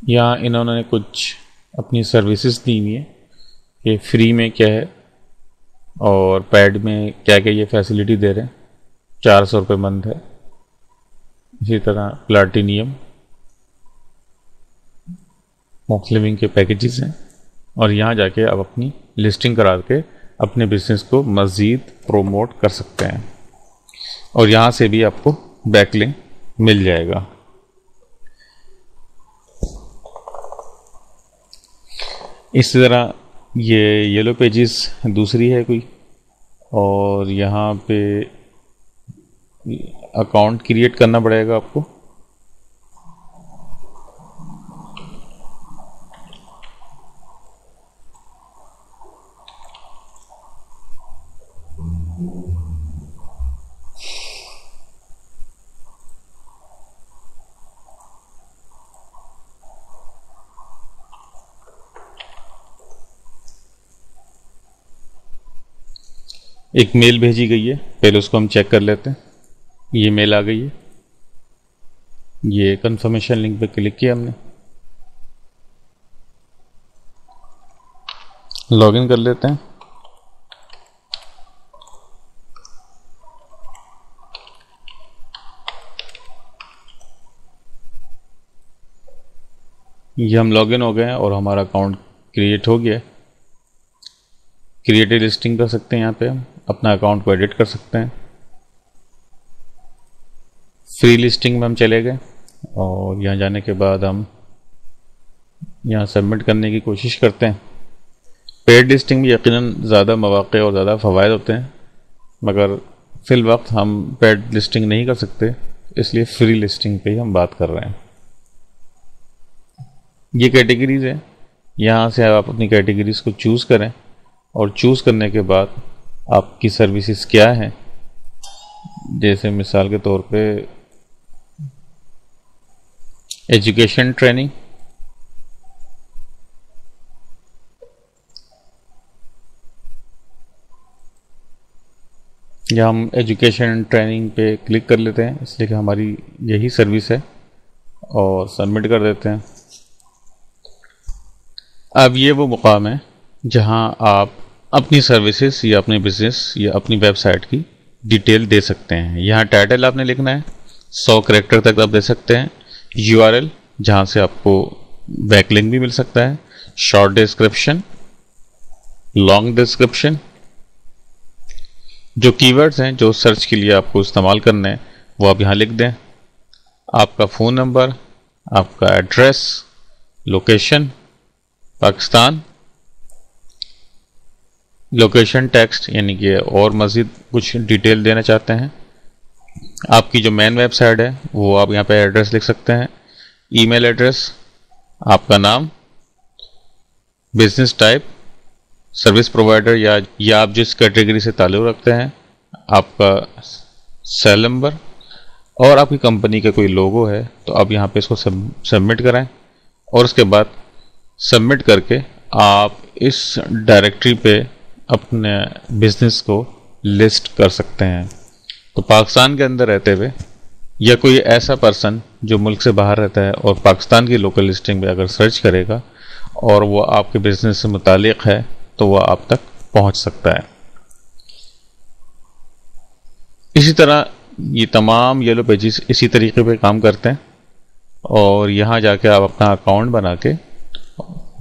यहाँ इन्होंने कुछ अपनी सर्विसेज दी हुई है कि फ्री में क्या है और पैड में क्या क्या ये फैसिलिटी दे रहे हैं। 400 रुपये मंथ है। इसी तरह प्लाटिनियम मॉक्स लिविंग के पैकेजेस हैं और यहाँ जाके आप अपनी लिस्टिंग करा के अपने बिजनेस को मज़ीद प्रोमोट कर सकते हैं और यहाँ से भी आपको बैकलिंक मिल जाएगा। इसी तरह ये येलो पेजेस दूसरी है कोई, और यहाँ पे अकाउंट क्रिएट करना पड़ेगा आपको। एक मेल भेजी गई है, पहले उसको हम चेक कर लेते हैं। ये मेल आ गई है, ये कंफर्मेशन लिंक पे क्लिक किया हमने, लॉगिन कर लेते हैं। ये हम लॉगिन हो गए हैं और हमारा अकाउंट क्रिएट हो गया है। क्रिएटेड लिस्टिंग कर सकते हैं, यहाँ पे हम अपना अकाउंट को एडिट कर सकते हैं। फ्री लिस्टिंग में हम चले गए और यहाँ जाने के बाद हम यहाँ सबमिट करने की कोशिश करते हैं। पेड लिस्टिंग में यकीनन ज़्यादा मौक़े और ज़्यादा फ़वायद होते हैं, मगर फ़िल वक्त हम पेड लिस्टिंग नहीं कर सकते, इसलिए फ्री लिस्टिंग पे ही हम बात कर रहे हैं। ये कैटेगरीज़ है, यहाँ से आप अपनी कैटेगरीज़ को चूज़ करें और चूज़ करने के बाद आपकी सर्विसेज क्या हैं। जैसे मिसाल के तौर पे एजुकेशन ट्रेनिंग, या हम एजुकेशन ट्रेनिंग पे क्लिक कर लेते हैं, इसलिए कि हमारी यही सर्विस है, और सबमिट कर देते हैं। अब ये वो मुकाम है जहां आप अपनी सर्विसेज या अपने बिजनेस या अपनी वेबसाइट की डिटेल दे सकते हैं। यहाँ टाइटल आपने लिखना है, 100 कैरेक्टर तक आप दे सकते हैं। URL जहाँ से आपको बैकलिंक भी मिल सकता है। शॉर्ट डिस्क्रिप्शन, लॉन्ग डिस्क्रिप्शन, जो कीवर्ड्स हैं जो सर्च के लिए आपको इस्तेमाल करने हैं वो आप यहाँ लिख दें। आपका फ़ोन नंबर, आपका address, location Pakistan, location text यानी कि और मज़ीद कुछ डिटेल देना चाहते हैं। आपकी जो मेन वेबसाइट है वो आप यहाँ पे एड्रेस लिख सकते हैं। ईमेल एड्रेस, आपका नाम, बिजनेस टाइप, सर्विस प्रोवाइडर या आप जिस कैटेगरी से ताल्लुक़ रखते हैं, आपका सेल नंबर, और आपकी कंपनी का कोई लोगो है तो आप यहाँ पे इसको सबमिट कराएं और उसके बाद सबमिट करके आप इस डायरेक्टरी पे अपने बिजनेस को लिस्ट कर सकते हैं। तो पाकिस्तान के अंदर रहते हुए या कोई ऐसा पर्सन जो मुल्क से बाहर रहता है और पाकिस्तान की लोकल लिस्टिंग पे अगर सर्च करेगा और वो आपके बिजनेस से मुतालिक है तो वह आप तक पहुंच सकता है। इसी तरह ये तमाम येलो पेजेस इसी तरीके पे काम करते हैं और यहाँ जाके आप अपना अकाउंट बना के,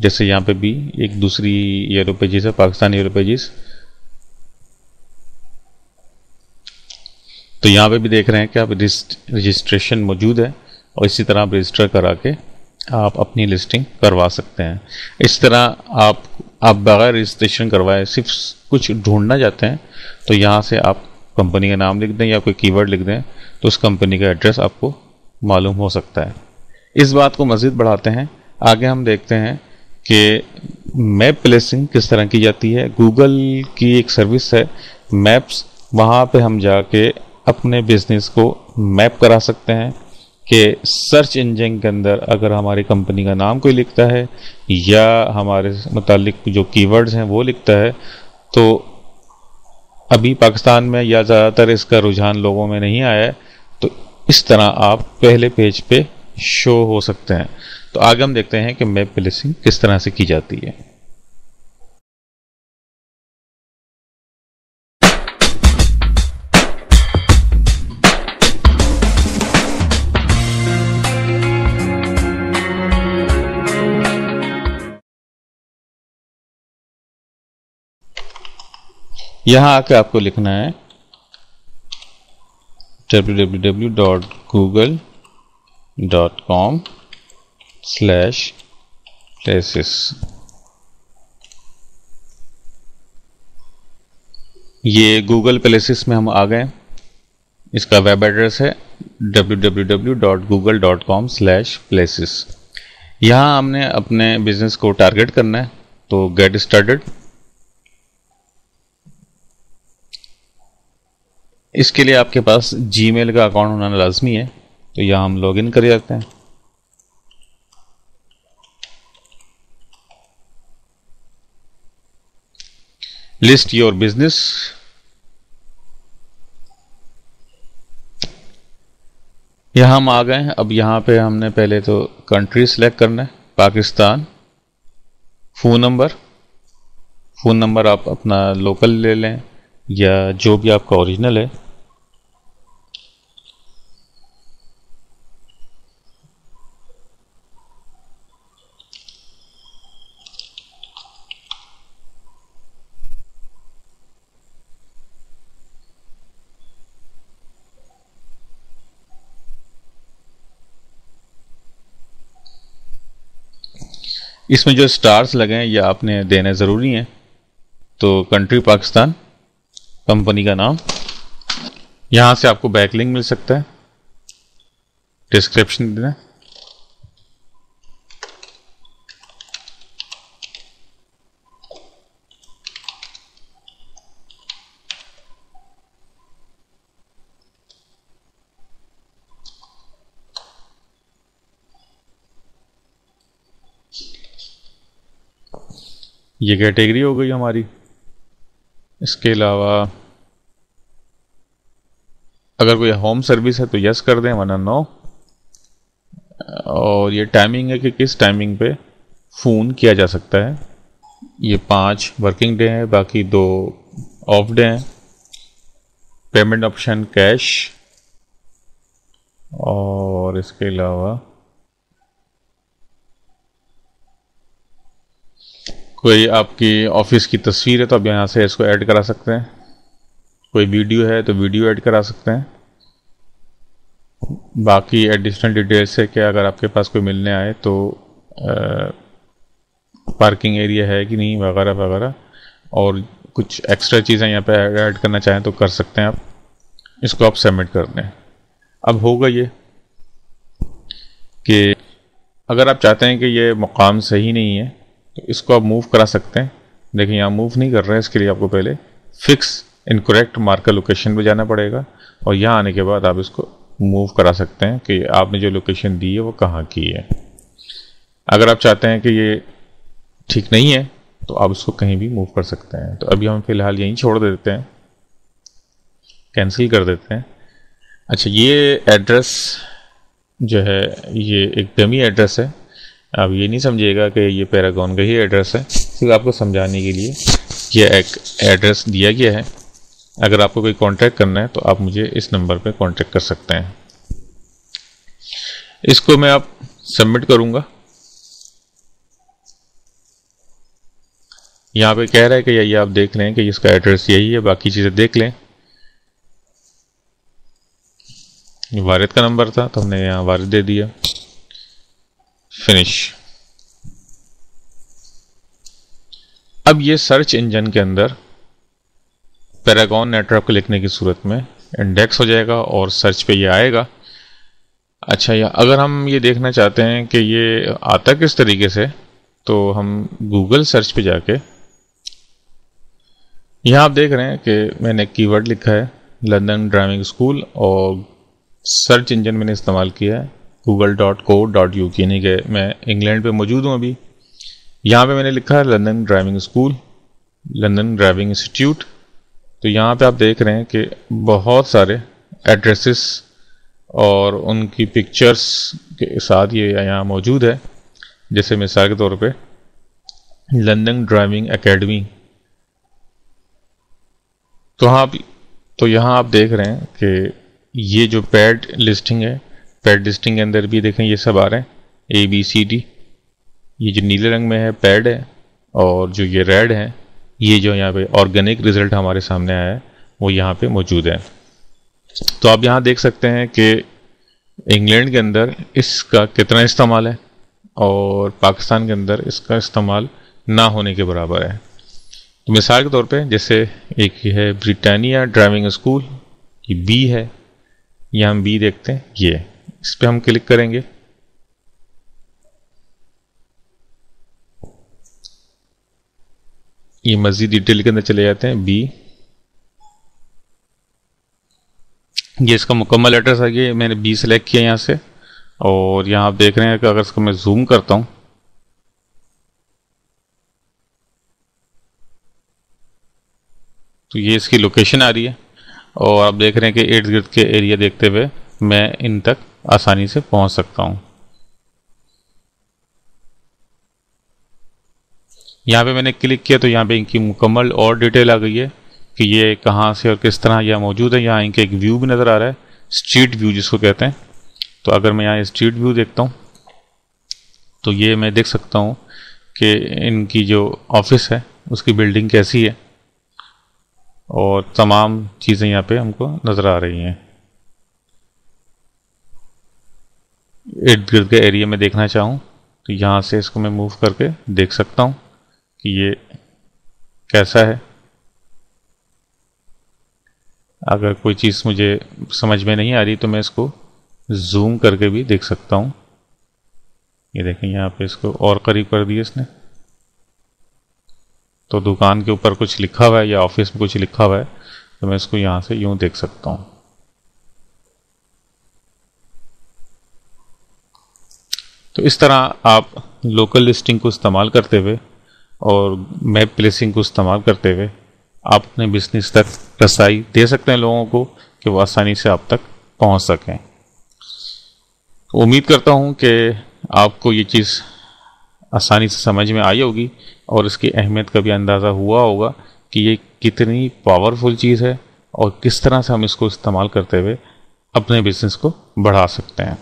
जैसे यहाँ पे भी एक दूसरी येलो पेजेस है, पाकिस्तान येलो पेजेस, तो यहाँ पे भी देख रहे हैं कि आप रजिस्ट्रेशन मौजूद है और इसी तरह आप रजिस्टर करा के आप अपनी लिस्टिंग करवा सकते हैं। इस तरह आप बगैर रजिस्ट्रेशन करवाए सिर्फ कुछ ढूंढना चाहते हैं तो यहाँ से आप कंपनी का नाम लिख दें या कोई कीवर्ड लिख दें तो उस कंपनी का एड्रेस आपको मालूम हो सकता है। इस बात को मज़ीद बढ़ाते हैं, आगे हम देखते हैं कि मैप प्लेसिंग किस तरह की जाती है। गूगल की एक सर्विस है मैप्स, वहाँ पे हम जाके अपने बिजनेस को मैप करा सकते हैं कि सर्च इंजन के अंदर अगर हमारी कंपनी का नाम कोई लिखता है या हमारे मुतालिक जो कीवर्ड्स हैं वो लिखता है तो अभी पाकिस्तान में या ज़्यादातर इसका रुझान लोगों में नहीं आया है, तो इस तरह आप पहले पेज पे शो हो सकते हैं। तो आगे हम देखते हैं कि मैप प्लेसिंग किस तरह से की जाती है। यहां आके आपको लिखना है www.google.com/places। ये गूगल प्लेसेस में हम आ गए। इसका वेब एड्रेस है www.google.com/places। यहाँ हमने अपने बिजनेस को टारगेट करना है, तो गेट स्टार्टेड। इसके लिए आपके पास जीमेल का अकाउंट होना लाजमी है, तो यहाँ हम लॉगिन कर जाते हैं। List your business. यहाँ हम आ गए हैं। अब यहाँ पे हमने पहले तो कंट्री सिलेक्ट करना है, पाकिस्तान। फ़ोन नंबर आप अपना लोकल ले लें या जो भी आपका ओरिजिनल है। इसमें जो स्टार्स लगे हैं ये आपने देने ज़रूरी हैं। तो कंट्री पाकिस्तान, कंपनी का नाम, यहाँ से आपको बैकलिंक मिल सकता है, डिस्क्रिप्शन देना। ये कैटेगरी हो गई हमारी। इसके अलावा अगर कोई होम सर्विस है तो यस कर दें, वरना नो। और ये टाइमिंग है कि किस टाइमिंग पे फ़ोन किया जा सकता है। ये 5 वर्किंग डे हैं, बाकी 2 ऑफ डे हैं। Payment option cash. और इसके अलावा कोई आपकी ऑफिस की तस्वीर है तो आप यहाँ से इसको ऐड करा सकते हैं। कोई वीडियो है तो वीडियो ऐड करा सकते हैं। बाकी एडिशनल डिटेल्स है कि अगर आपके पास कोई मिलने आए तो पार्किंग एरिया है कि नहीं, वगैरह वगैरह। और कुछ एक्स्ट्रा चीज़ें यहाँ पे ऐड करना चाहें तो कर सकते हैं आप। इसको आप सबमिट कर दें। अब होगा ये कि अगर आप चाहते हैं कि ये मुकाम सही नहीं है तो इसको आप मूव करा सकते हैं। देखिए यहाँ मूव नहीं कर रहे हैं, इसके लिए आपको पहले फिक्स इनकरेक्ट मार्कर लोकेशन पे जाना पड़ेगा और यहाँ आने के बाद आप इसको मूव करा सकते हैं कि आपने जो लोकेशन दी है वो कहाँ की है। अगर आप चाहते हैं कि ये ठीक नहीं है तो आप इसको कहीं भी मूव कर सकते हैं। तो अभी हम फिलहाल यहीं छोड़ देते हैं, कैंसिल कर देते हैं। अच्छा, ये एड्रेस जो है ये एक डमी एड्रेस है। अब ये नहीं समझिएगा कि ये पैरागॉन का ही एड्रेस है, सिर्फ आपको समझाने के लिए ये एक एड्रेस दिया गया है। अगर आपको कोई कांटेक्ट करना है तो आप मुझे इस नंबर पे कांटेक्ट कर सकते हैं। इसको मैं अब सबमिट करूंगा। यहाँ पे कह रहा है कि ये आप देख लें कि इसका एड्रेस यही है, बाकी चीज़ें देख लें। वारिद का नंबर था तो हमने यहाँ वारिद दे दिया, फिनिश। अब ये सर्च इंजन के अंदर पैरागॉन नेटवर्क को लिखने की सूरत में इंडेक्स हो जाएगा और सर्च पे ये आएगा। अच्छा, या अगर हम ये देखना चाहते हैं कि ये आता किस तरीके से, तो हम गूगल सर्च पे जाके यहाँ आप देख रहे हैं कि मैंने कीवर्ड लिखा है लंदन ड्राइविंग स्कूल और सर्च इंजन मैंने इस्तेमाल किया है google.co.uk, यानी कि मैं इंग्लैंड पे मौजूद हूँ अभी। यहाँ पे मैंने लिखा है London driving school, London driving institute. तो यहाँ पे आप देख रहे हैं कि बहुत सारे एड्रेसेस और उनकी पिक्चर्स के साथ ये यहाँ मौजूद है। जैसे मिसाल के तौर पे लंदन ड्राइविंग एकेडमी, तो यहाँ आप देख रहे हैं कि ये जो पैड लिस्टिंग है, पैड लिस्टिंग के अंदर भी देखें ये सब आ रहे हैं ABCD। ये जो नीले रंग में है पैड है, और जो ये रेड है ये जो यहाँ पे ऑर्गेनिक रिजल्ट हमारे सामने आया है वो यहाँ पे मौजूद है। तो आप यहाँ देख सकते हैं कि इंग्लैंड के अंदर इसका कितना इस्तेमाल है और पाकिस्तान के अंदर इसका इस्तेमाल ना होने के बराबर है। तो मिसाल के तौर पे जैसे एक ही है ब्रिटानिया ड्राइविंग स्कूल, ये बी है, ये हम बी देखते हैं, ये इस पर हम क्लिक करेंगे। ये मज़ीद डिटेल के अंदर चले जाते हैं बी। ये इसका मुकम्मल एड्रेस है, ये मैंने बी सेलेक्ट किया यहाँ से, और यहाँ आप देख रहे हैं कि अगर इसको मैं जूम करता हूँ तो ये इसकी लोकेशन आ रही है, और आप देख रहे हैं कि इर्द गिर्द के एरिया देखते हुए मैं इन तक आसानी से पहुँच सकता हूँ। यहाँ पे मैंने क्लिक किया तो यहाँ पे इनकी मुकम्मल और डिटेल आ गई है कि ये कहाँ से और किस तरह यह मौजूद है। यहाँ इनके एक व्यू भी नज़र आ रहा है, स्ट्रीट व्यू जिसको कहते हैं। तो अगर मैं यहाँ स्ट्रीट व्यू देखता हूँ तो ये मैं देख सकता हूँ कि इनकी जो ऑफिस है उसकी बिल्डिंग कैसी है, और तमाम चीज़ें यहाँ पे हमको नज़र आ रही हैं। इर्द गिर्द के एरिया में देखना चाहूँ तो यहाँ से इसको मैं मूव करके देख सकता हूँ कि ये कैसा है। अगर कोई चीज़ मुझे समझ में नहीं आ रही तो मैं इसको जूम करके भी देख सकता हूँ। ये देखें यहाँ पे इसको और करीब कर दिया इसने, तो दुकान के ऊपर कुछ लिखा हुआ है या ऑफिस में कुछ लिखा हुआ है तो मैं इसको यहाँ से यूँ देख सकता हूँ। तो इस तरह आप लोकल लिस्टिंग को इस्तेमाल करते हुए और मैप प्लेसिंग को इस्तेमाल करते हुए आप अपने बिजनेस तक रसाई दे सकते हैं लोगों को कि वो आसानी से आप तक पहुंच सकें। उम्मीद करता हूं कि आपको ये चीज़ आसानी से समझ में आई होगी और इसकी अहमियत का भी अंदाज़ा हुआ होगा कि ये कितनी पावरफुल चीज़ है और किस तरह से हम इसको इस्तेमाल करते हुए अपने बिजनेस को बढ़ा सकते हैं।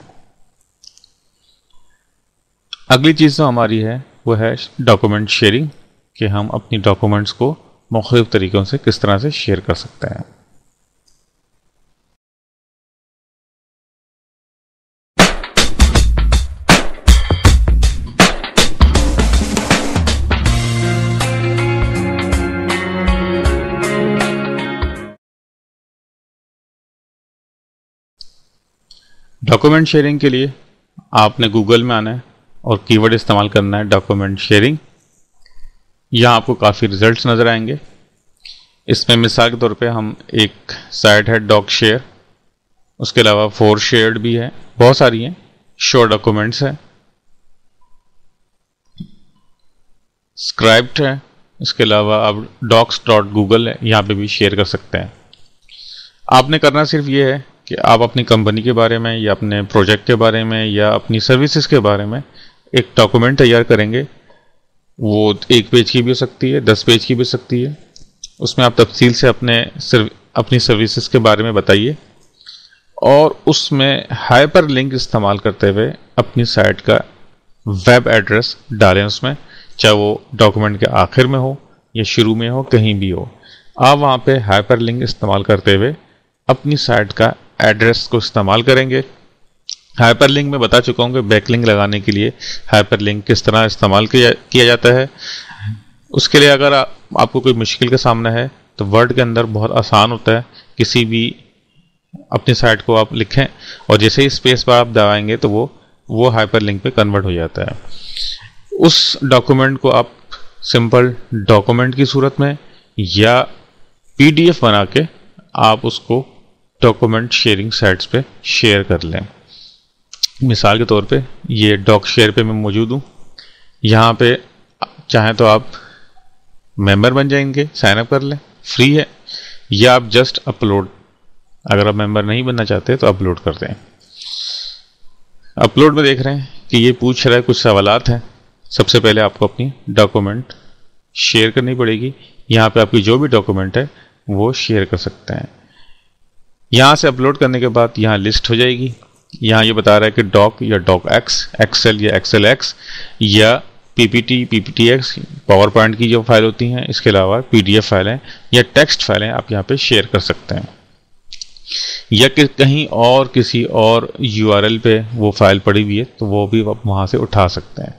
अगली चीज़ जो हमारी है वो है डॉक्यूमेंट शेयरिंग, कि हम अपनी डॉक्यूमेंट्स को मुख्तलिफ तरीक़ों से किस तरह से शेयर कर सकते हैं। डॉक्यूमेंट शेयरिंग के लिए आपने गूगल में आना है और कीवर्ड इस्तेमाल करना है डॉक्यूमेंट शेयरिंग। यहाँ आपको काफ़ी रिजल्ट्स नज़र आएंगे। इसमें मिसाल के तौर पे हम एक साइट है डॉक शेयर, उसके अलावा फोर शेयर्ड भी है, बहुत सारी हैं, शो डॉक्यूमेंट्स है, स्क्राइब्ड है, इसके अलावा आप docs.google है, यहाँ पे भी शेयर कर सकते हैं। आपने करना सिर्फ ये है कि आप अपनी कंपनी के बारे में या अपने प्रोजेक्ट के बारे में या अपनी सर्विसेज के बारे में एक डॉक्यूमेंट तैयार करेंगे। वो 1 पेज की भी हो सकती है, 10 पेज की भी हो सकती है। उसमें आप तफसील से अपनी सर्विसेज के बारे में बताइए और उसमें हाइपर लिंक इस्तेमाल करते हुए अपनी साइट का वेब एड्रेस डालें उसमें, चाहे वो डॉक्यूमेंट के आखिर में हो या शुरू में हो, कहीं भी हो। आप वहाँ पे हाइपर लिंक इस्तेमाल करते हुए अपनी साइट का एड्रेस को इस्तेमाल करेंगे। हाइपर लिंक में बता चुका हूँ कि बैकलिंक लगाने के लिए हाइपर लिंक किस तरह इस्तेमाल किया जाता है। उसके लिए अगर आपको कोई मुश्किल का सामना है तो वर्ड के अंदर बहुत आसान होता है, किसी भी अपनी साइट को आप लिखें और जैसे ही स्पेस बार आप दबाएंगे तो वो हाइपर लिंक पे कन्वर्ट हो जाता है। उस डॉक्यूमेंट को आप सिंपल डॉक्यूमेंट की सूरत में या PDF बना के आप उसको डॉक्यूमेंट शेयरिंग साइट्स पे शेयर कर लें। मिसाल के तौर पे ये डॉक शेयर पे मैं मौजूद हूँ। यहाँ पे चाहें तो आप मेंबर बन जाएंगे, साइन अप कर लें, फ्री है, या आप जस्ट अपलोड, अगर आप मेंबर नहीं बनना चाहते तो अपलोड कर दें। अपलोड में देख रहे हैं कि ये पूछ रहा है, कुछ सवालात हैं सबसे पहले आपको अपनी डॉक्यूमेंट शेयर करनी पड़ेगी। यहाँ पे आपकी जो भी डॉक्यूमेंट है वो शेयर कर सकते हैं। यहाँ से अपलोड करने के बाद यहाँ लिस्ट हो जाएगी। यहाँ ये बता रहा है कि डॉक या डॉक एक्स, एक्सेल या एक्सेल एक्स, या PPT, PPT x, power point की जो फाइल होती हैं, इसके अलावा पीडीएफ फाइलें या टेक्स्ट फाइलें आप यहाँ पे शेयर कर सकते हैं, या कि कहीं और किसी और यूआरएल पे वो फाइल पड़ी हुई है तो वो भी आप वहाँ से उठा सकते हैं।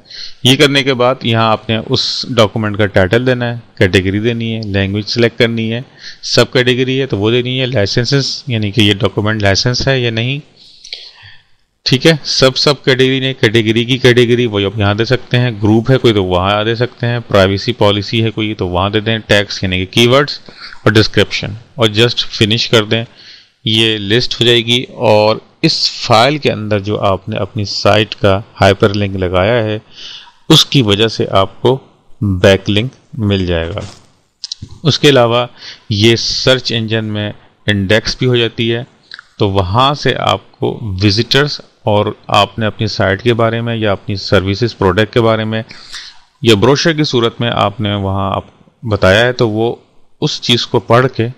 ये करने के बाद यहाँ आपने उस डॉक्यूमेंट का टाइटल देना है, कैटेगरी देनी है, लैंग्वेज सेलेक्ट करनी है, सब कैटेगरी है तो वो देनी है, लाइसेंसेस यानी कि ये डॉक्यूमेंट लाइसेंस है या नहीं, ठीक है। सब कैटेगरी ने कैटेगरी की कैटेगरी वो आप यहाँ दे सकते हैं, ग्रुप है कोई तो वहाँ दे सकते हैं, प्राइवेसी पॉलिसी है कोई तो वहाँ दे दें, टैक्स यानी कि कीवर्ड्स और डिस्क्रिप्शन, और जस्ट फिनिश कर दें। ये लिस्ट हो जाएगी और इस फाइल के अंदर जो आपने अपनी साइट का हाइपरलिंक लगाया है उसकी वजह से आपको बैकलिंक मिल जाएगा। उसके अलावा ये सर्च इंजन में इंडेक्स भी हो जाती है, तो वहाँ से आपको विजिटर्स और आपने अपनी साइट के बारे में या अपनी सर्विसेज प्रोडक्ट के बारे में या ब्रोशर की सूरत में आपने वहाँ आप बताया है तो वो उस चीज़ को पढ़ के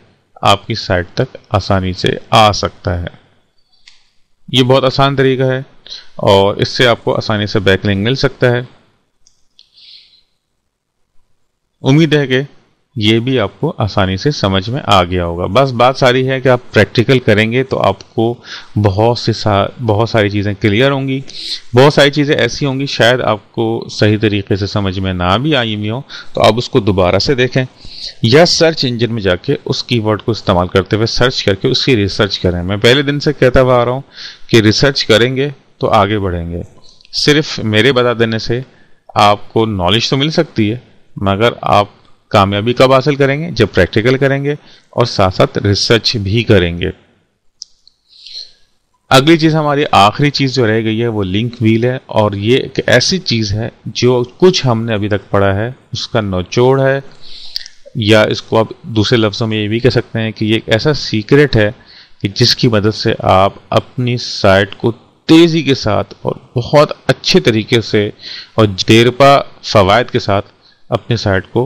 आपकी साइट तक आसानी से आ सकता है। ये बहुत आसान तरीका है और इससे आपको आसानी से बैकलिंक मिल सकता है। उम्मीद है कि ये भी आपको आसानी से समझ में आ गया होगा। बस बात सारी है कि आप प्रैक्टिकल करेंगे तो आपको बहुत सारी चीज़ें क्लियर होंगी। बहुत सारी चीज़ें ऐसी होंगी शायद आपको सही तरीके से समझ में ना भी आई हुई हो, तो आप उसको दोबारा से देखें या सर्च इंजन में जाके उस कीवर्ड को इस्तेमाल करते हुए सर्च करके उसकी रिसर्च करें। मैं पहले दिन से कहता हुआ आ रहा हूँ कि रिसर्च करेंगे तो आगे बढ़ेंगे। सिर्फ मेरे बता देने से आपको नॉलेज तो मिल सकती है, मगर आप कामयाबी कब हासिल करेंगे? जब प्रैक्टिकल करेंगे और साथ साथ रिसर्च भी करेंगे। अगली चीज, हमारी आखिरी चीज जो रह गई है वो लिंक व्हील है, और ये एक ऐसी चीज है जो कुछ हमने अभी तक पढ़ा है उसका निचोड़ है, या इसको आप दूसरे लफ्जों में ये भी कह सकते हैं कि ये एक ऐसा सीक्रेट है कि जिसकी मदद से आप अपनी साइट को तेजी के साथ और बहुत अच्छे तरीके से और देरपा फवायद के साथ अपनी साइट को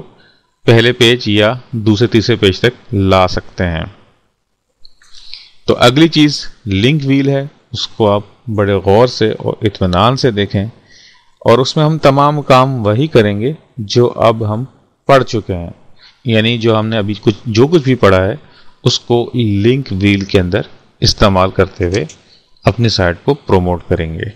पहले पेज या दूसरे तीसरे पेज तक ला सकते हैं। तो अगली चीज लिंक व्हील है, उसको आप बड़े गौर से और इत्मीनान से देखें, और उसमें हम तमाम काम वही करेंगे जो अब हम पढ़ चुके हैं, यानी जो हमने अभी जो कुछ भी पढ़ा है उसको लिंक व्हील के अंदर इस्तेमाल करते हुए अपनी साइट को प्रमोट करेंगे।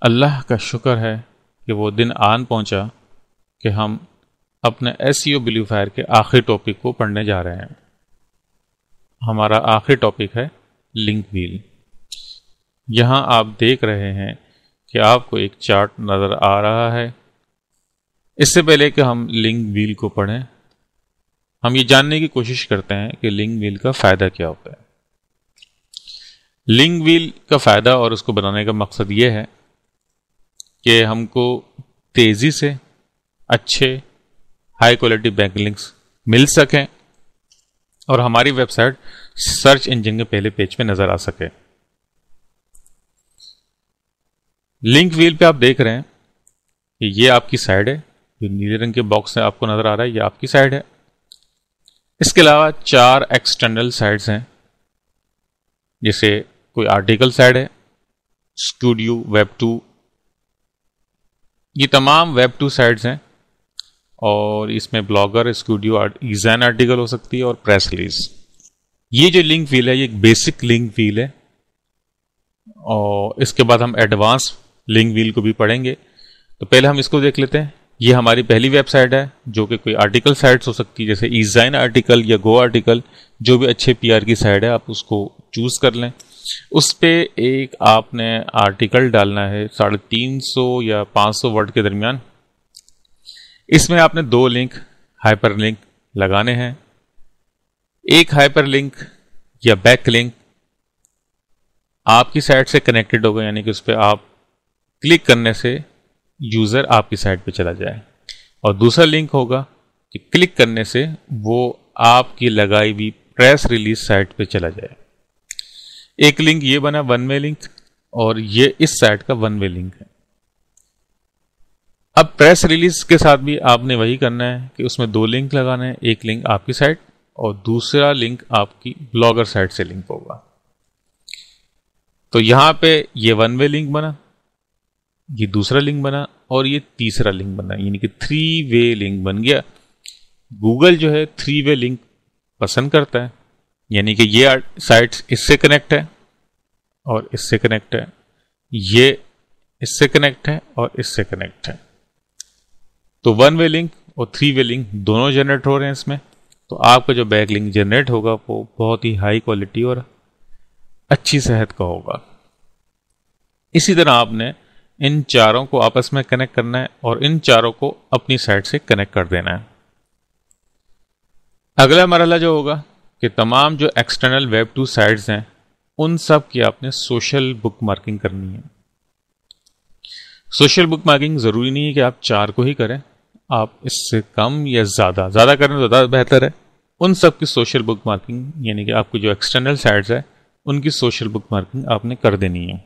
अल्लाह का शुक्र है कि वो दिन आन पहुंचा कि हम अपने SEO बिलीफायर के आखिरी टॉपिक को पढ़ने जा रहे हैं। हमारा आखिरी टॉपिक है लिंक व्हील। यहाँ आप देख रहे हैं कि आपको एक चार्ट नज़र आ रहा है। इससे पहले कि हम लिंक व्हील को पढ़ें, हम ये जानने की कोशिश करते हैं कि लिंक व्हील का फ़ायदा क्या होता है। लिंक व्हील का फ़ायदा और उसको बनाने का मकसद ये है कि हमको तेज़ी से अच्छे हाई क्वालिटी बैकलिंक्स मिल सकें और हमारी वेबसाइट सर्च इंजन के पहले पेज पे नज़र आ सके। लिंक व्हील पे आप देख रहे हैं कि ये आपकी साइट है, जो नीले रंग के बॉक्स से आपको नज़र आ रहा है ये आपकी साइट है। इसके अलावा 4 एक्सटर्नल साइट्स हैं, जैसे कोई आर्टिकल साइट है, स्टूडियो, वेब2, ये तमाम वेब2 साइट्स हैं, और इसमें ब्लॉगर, स्टूडियो, डिज़ाइन आर्टिकल हो सकती है और प्रेस रिलीज। ये जो लिंक व्हील है ये एक बेसिक लिंक व्हील है, और इसके बाद हम एडवांस लिंक व्हील को भी पढ़ेंगे। तो पहले हम इसको देख लेते हैं। ये हमारी पहली वेबसाइट है जो कि कोई आर्टिकल साइट्स हो सकती है, जैसे डिज़ाइन आर्टिकल या गो आर्टिकल, जो भी अच्छे PR की साइट है आप उसको चूज़ कर लें। उस पे एक आपने आर्टिकल डालना है 350 या 500 वर्ड के दरमियान। इसमें आपने 2 लिंक हाइपरलिंक लगाने हैं। एक हाइपरलिंक या बैकलिंक आपकी साइट से कनेक्टेड होगा, यानी कि उस पर आप क्लिक करने से यूज़र आपकी साइट पे चला जाए, और दूसरा लिंक होगा कि क्लिक करने से वो आपकी लगाई हुई प्रेस रिलीज साइट पे चला जाए। एक लिंक ये बना वन वे लिंक, और ये इस साइट का वन वे लिंक है। अब प्रेस रिलीज के साथ भी आपने वही करना है कि उसमें दो लिंक लगाने हैं, एक लिंक आपकी साइट और दूसरा लिंक आपकी ब्लॉगर साइट से लिंक होगा। तो यहां पे ये वन वे लिंक बना, ये दूसरा लिंक बना और ये तीसरा लिंक बना, यानी कि 3 वे लिंक बन गया। गूगल जो है 3 वे लिंक पसंद करता है, यानी कि ये साइट इससे कनेक्ट है और इससे कनेक्ट है, ये इससे कनेक्ट है और इससे कनेक्ट है। तो वन वे लिंक और 3 वे लिंक दोनों जनरेट हो रहे हैं इसमें। तो आपका जो बैक लिंक जनरेट होगा वो बहुत ही हाई क्वालिटी और अच्छी सेहत का होगा। इसी तरह आपने इन चारों को आपस में कनेक्ट करना है और इन चारों को अपनी साइट से कनेक्ट कर देना है। अगला मरहला जो होगा कि तमाम जो एक्सटर्नल वेब 2 साइट्स हैं उन सब की आपने सोशल बुक मार्किंग करनी है। सोशल बुक मार्किंग जरूरी नहीं है कि आप 4 को ही करें, आप इससे कम या ज़्यादा करें तो ज़्यादा बेहतर है। उन सब की सोशल बुक मार्किंग यानी कि आपकी जो एक्सटर्नल साइट्स है उनकी सोशल बुक मार्किंग आपने कर देनी है।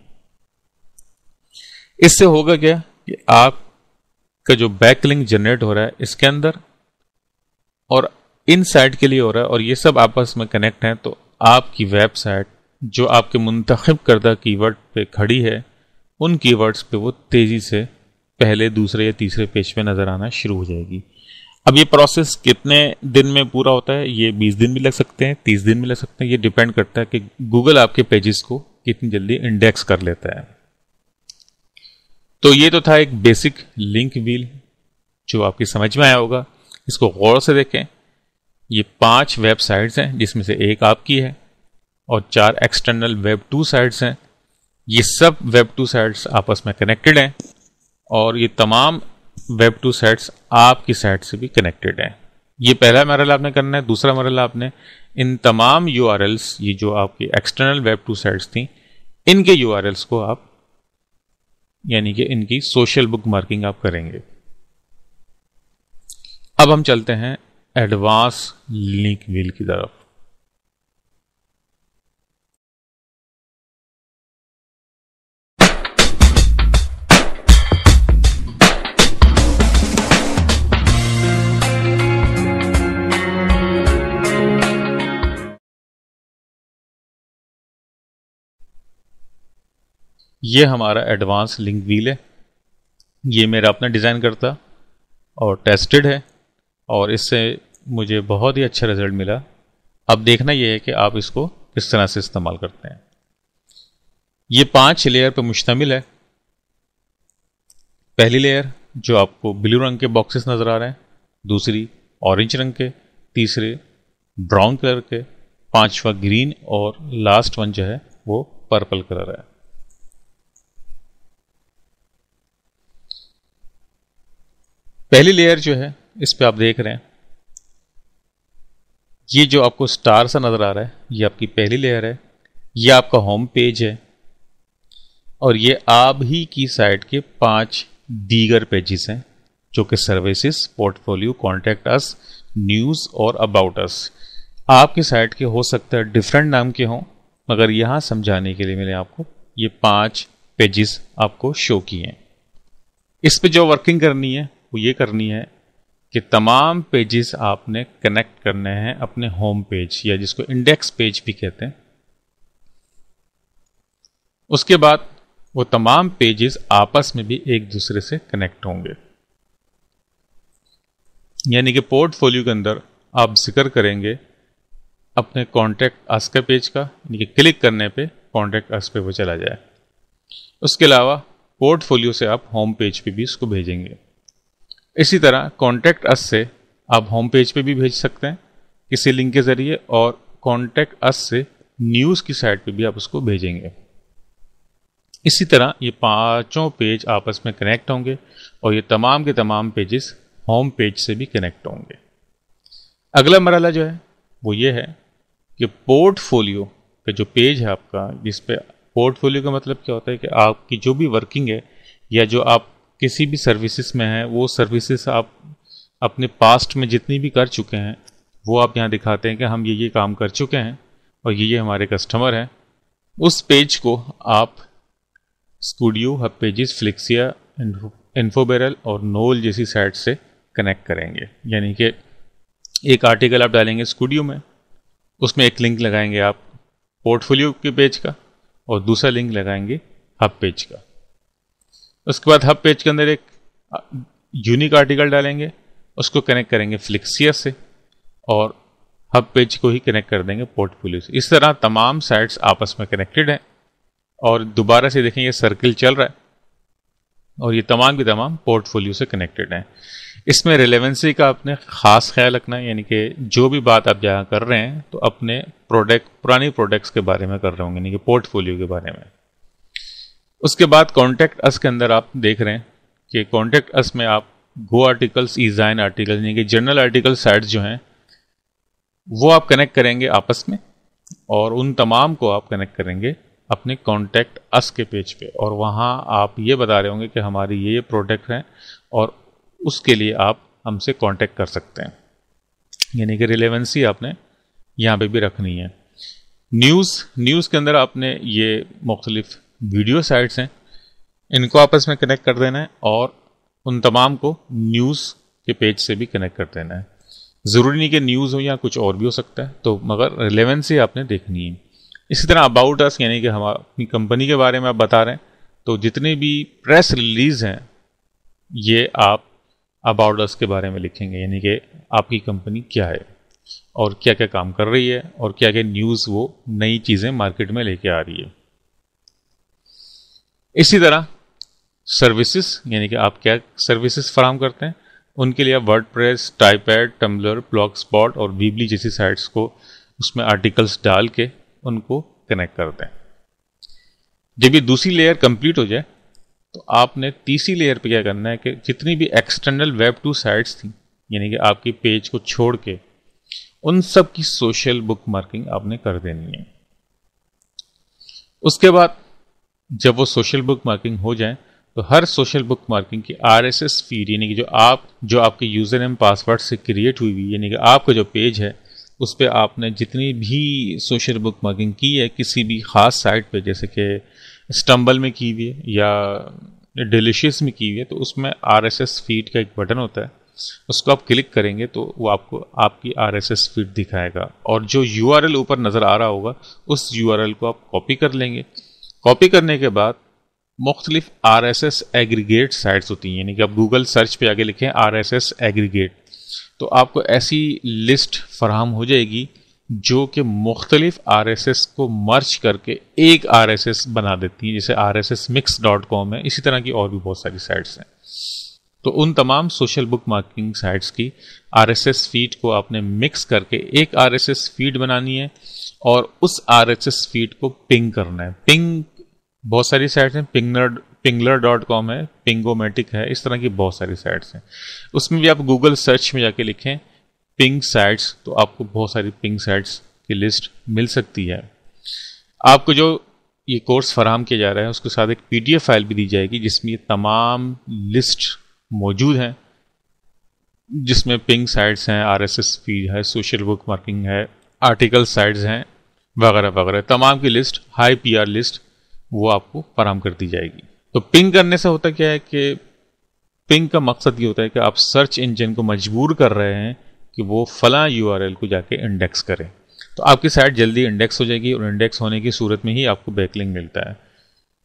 इससे होगा क्या कि आपका जो बैक लिंक जनरेट हो रहा है इसके अंदर और इन साइट के लिए हो रहा है और ये सब आपस में कनेक्ट हैं, तो आपकी वेबसाइट जो आपके मुंतखब करदा कीवर्ड पे खड़ी है उन कीवर्ड्स पे वो तेजी से पहले, दूसरे या तीसरे पेज पे नजर आना शुरू हो जाएगी। अब ये प्रोसेस कितने दिन में पूरा होता है, ये 20 दिन भी लग सकते हैं, 30 दिन भी लग सकते हैं। ये डिपेंड करता है कि गूगल आपके पेजेस को कितनी जल्दी इंडेक्स कर लेता है। तो ये तो था एक बेसिक लिंक व्हील जो आपकी समझ में आया होगा। इसको गौर से देखें। ये 5 वेबसाइट्स हैं जिसमें से एक आपकी है और 4 एक्सटर्नल वेब 2 साइट्स हैं। ये सब वेब 2 साइट्स आपस में कनेक्टेड हैं और ये तमाम वेब 2 साइट्स आपकी साइट से भी कनेक्टेड हैं। ये पहला मरहला आपने करना है। दूसरा मरहला आपने इन तमाम यूआरएल्स, ये जो आपकी एक्सटर्नल वेब 2 साइट्स थी, इनके यूआरएल्स को आप यानी कि इनकी सोशल बुक मार्किंग आप करेंगे। अब हम चलते हैं एडवांस लिंक व्हील की तरफ। ये हमारा एडवांस लिंक व्हील है। ये मेरा अपना डिज़ाइन करता और टेस्टेड है और इससे मुझे बहुत ही अच्छा रिजल्ट मिला। अब देखना यह है कि आप इसको किस तरह से इस्तेमाल करते हैं। ये 5 लेयर पर मुश्तमिल है। पहली लेयर जो आपको ब्लू रंग के बॉक्सेस नजर आ रहे हैं, दूसरी ऑरेंज रंग के, तीसरे ब्राउन कलर के, पांचवा ग्रीन और लास्ट वन जो है वो पर्पल कलर है। पहली लेयर जो है इस पे आप देख रहे हैं, ये जो आपको स्टार सा नजर आ रहा है ये आपकी पहली लेयर है। ये आपका होम पेज है और ये आप ही की साइट के 5 दीगर पेजेस हैं जो कि services, portfolio, contact us, news और अबाउट अस। आपकी साइट के हो सकता है डिफरेंट नाम के हों, मगर यहां समझाने के लिए मैंने आपको ये 5 पेजेस आपको शो किए हैं। इस पे जो वर्किंग करनी है वो ये करनी है कि तमाम पेजेस आपने कनेक्ट करने हैं अपने होम पेज या जिसको इंडेक्स पेज भी कहते हैं। उसके बाद वो तमाम पेजेस आपस में भी एक दूसरे से कनेक्ट होंगे। यानी कि पोर्टफोलियो के अंदर आप जिक्र करेंगे अपने कॉन्टैक्ट अस के पेज का, यानी कि क्लिक करने पे कॉन्टैक्ट अस पे वो चला जाए। उसके अलावा पोर्टफोलियो से आप होम पेज पे भी इसको भेजेंगे। इसी तरह कॉन्टैक्ट अस से आप होम पेज पे भी भेज सकते हैं किसी लिंक के जरिए, और कॉन्टैक्ट अस से न्यूज़ की साइट पे भी आप उसको भेजेंगे। इसी तरह ये 5 पेज आपस में कनेक्ट होंगे और ये तमाम के तमाम पेजेस होम पेज से भी कनेक्ट होंगे। अगला मरहला जो है वो ये है कि पोर्टफोलियो पे जो पेज है आपका, जिस पे पोर्टफोलियो का मतलब क्या होता है कि आपकी जो भी वर्किंग है या जो आप किसी भी सर्विसेज में हैं, वो सर्विसेज आप अपने पास्ट में जितनी भी कर चुके हैं वो आप यहाँ दिखाते हैं कि हम ये काम कर चुके हैं और ये हमारे कस्टमर हैं। उस पेज को आप स्टूडियो, हब पेजेस, फ्लिक्सिया, इन्फोबेरल और नोल जैसी साइट से कनेक्ट करेंगे। यानी कि एक आर्टिकल आप डालेंगे स्टूडियो में, उसमें एक लिंक लगाएंगे आप पोर्टफोलियो के पेज का और दूसरा लिंक लगाएंगे हब पेज का। उसके बाद हब पेज के अंदर एक यूनिक आर्टिकल डालेंगे, उसको कनेक्ट करेंगे फ्लिक्सिया से और हब पेज को ही कनेक्ट कर देंगे पोर्टफोलियो से। इस तरह तमाम साइट्स आपस में कनेक्टेड हैं और दोबारा से देखें ये सर्किल चल रहा है और ये तमाम की तमाम पोर्टफोलियो से कनेक्टेड हैं। इसमें रिलेवेंसी का आपने खास ख्याल रखना है, यानी कि जो भी बात आप जहाँ कर रहे हैं तो अपने प्रोडक्ट, पुरानी प्रोडक्ट्स के बारे में कर रहे होंगे, यानी कि पोर्टफोलियो के बारे में। उसके बाद कॉन्टैक्ट अस के अंदर आप देख रहे हैं कि कॉन्टैक्ट अस में आप गो आर्टिकल्स, ईजाइन आर्टिकल, यानी कि जर्नल आर्टिकल साइट्स जो हैं वो आप कनेक्ट करेंगे आपस में और उन तमाम को आप कनेक्ट करेंगे अपने कॉन्टैक्ट अस के पेज पे और वहाँ आप ये बता रहे होंगे कि हमारी ये प्रोडक्ट हैं और उसके लिए आप हमसे कांटेक्ट कर सकते हैं। यानी कि रिलेवेंसी आपने यहाँ पे भी रखनी है। न्यूज़ के अंदर आपने ये मुख्तलिफ वीडियो साइट्स हैं, इनको आपस में कनेक्ट कर देना है और उन तमाम को न्यूज़ के पेज से भी कनेक्ट कर देना है। ज़रूरी नहीं कि न्यूज़ हो या कुछ और भी हो सकता है, तो मगर रिलेवेंसी आपने देखनी है। इसी तरह अबाउट अस, यानी कि हम अपनी कंपनी के बारे में आप बता रहे हैं, तो जितने भी प्रेस रिलीज़ हैं ये आप अबाउट अस के बारे में लिखेंगे, यानी कि आपकी कंपनी क्या है और क्या क्या काम कर रही है और क्या क्या न्यूज़ वो नई चीज़ें मार्केट में लेके आ रही है। इसी तरह सर्विसेज, यानी कि आप क्या सर्विसेज फराहम करते हैं, उनके लिए आप वर्डप्रेस, टाइपैड, टम्बलर, ब्लॉग स्पॉट और वीबली जैसी साइट्स को उसमें आर्टिकल्स डाल के उनको कनेक्ट करते हैं। जब ये दूसरी लेयर कंप्लीट हो जाए तो आपने तीसरी लेयर पे क्या करना है कि जितनी भी एक्सटर्नल वेब टू साइट्स थी, यानी कि आपकी पेज को छोड़ के, उन सब की सोशल बुक मार्किंग आपने कर देनी है। उसके बाद जब वो सोशल बुक मार्किंग हो जाए तो हर सोशल बुक मार्किंग की RSS फीड, यानी कि जो आपके यूजर नेम पासवर्ड से क्रिएट हुई हुई, यानी कि आपका जो पेज है उस पर आपने जितनी भी सोशल बुक मार्किंग की है किसी भी ख़ास साइट पे, जैसे कि स्टम्बल में की हुई है या डिलीशियस में की हुई है, तो उसमें RSS फीड का एक बटन होता है, उसको आप क्लिक करेंगे तो वो आपको आपकी RSS फीड दिखाएगा और जो URL ऊपर नज़र आ रहा होगा उस URL को आप कॉपी कर लेंगे। कॉपी करने के बाद मुख्तलिफ RSS एग्रीगेट साइट्स होती हैं, यानी कि आप गूगल सर्च पे आगे लिखें RSS एग्रीगेट, तो आपको ऐसी लिस्ट फराहम हो जाएगी जो कि मुख्तलिफ RSS को मर्ज करके एक RSS बना देती हैं, जैसे RSSmix.com है। इसी तरह की और भी बहुत सारी साइट्स हैं। तो उन तमाम सोशल बुक मार्किंग साइट्स की RSS फीड को आपने मिक्स करके एक RSS फीड बनानी है और उस RSS फीड को पिंग करना है। पिंग बहुत सारी साइट्स हैं, पिंगलर.com है, पिंगोमेटिक है, इस तरह की बहुत सारी साइट्स हैं। उसमें भी आप गूगल सर्च में जाके लिखें पिंग साइट्स तो आपको बहुत सारी पिंग साइट्स की लिस्ट मिल सकती है। आपको जो ये कोर्स फराहम किया जा रहा है उसके साथ एक PDF फाइल भी दी जाएगी जिसमें ये तमाम लिस्ट मौजूद हैं, जिसमें पिंग साइट्स हैं, RSS फीड है, सोशल बुक मार्किंग है, आर्टिकल साइट्स हैं वगैरह वगैरह, तमाम की लिस्ट, हाई PR लिस्ट वो आपको फराहम कर दी जाएगी। तो पिंग करने से होता क्या है कि पिंग का मकसद ये होता है कि आप सर्च इंजन को मजबूर कर रहे हैं कि वो फलां URL को जाके इंडेक्स करें, तो आपकी साइट जल्दी इंडेक्स हो जाएगी और इंडेक्स होने की सूरत में ही आपको बैकलिंक मिलता है।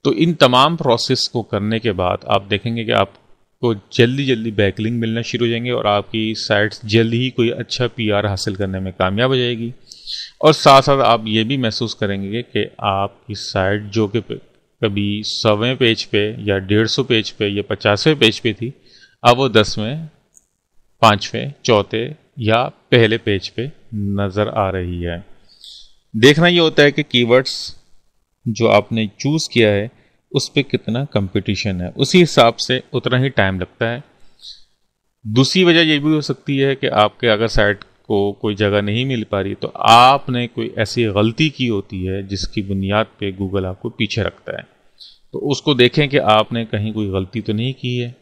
तो इन तमाम प्रोसेस को करने के बाद आप देखेंगे कि आपको जल्दी बैकलिंक मिलना शुरू हो जाएंगे और आपकी साइट्स जल्दी ही कोई अच्छा PR हासिल करने में कामयाब हो जाएगी। और साथ साथ आप ये भी महसूस करेंगे कि आपकी साइट जो कि कभी 100वें पेज पे या 150 पेज पे या 50वें पेज पे थी, अब वो 10वें, 5वें, 4थे या पहले पेज पे नज़र आ रही है। देखना ये होता है कि कीवर्ड्स जो आपने चूज़ किया है उस पर कितना कंपटीशन है, उसी हिसाब से उतना ही टाइम लगता है। दूसरी वजह ये भी हो सकती है कि आपके अगर साइट को कोई जगह नहीं मिल पा रही, तो आपने कोई ऐसी गलती की होती है जिसकी बुनियाद पे गूगल आपको पीछे रखता है। तो उसको देखें कि आपने कहीं कोई गलती तो नहीं की है,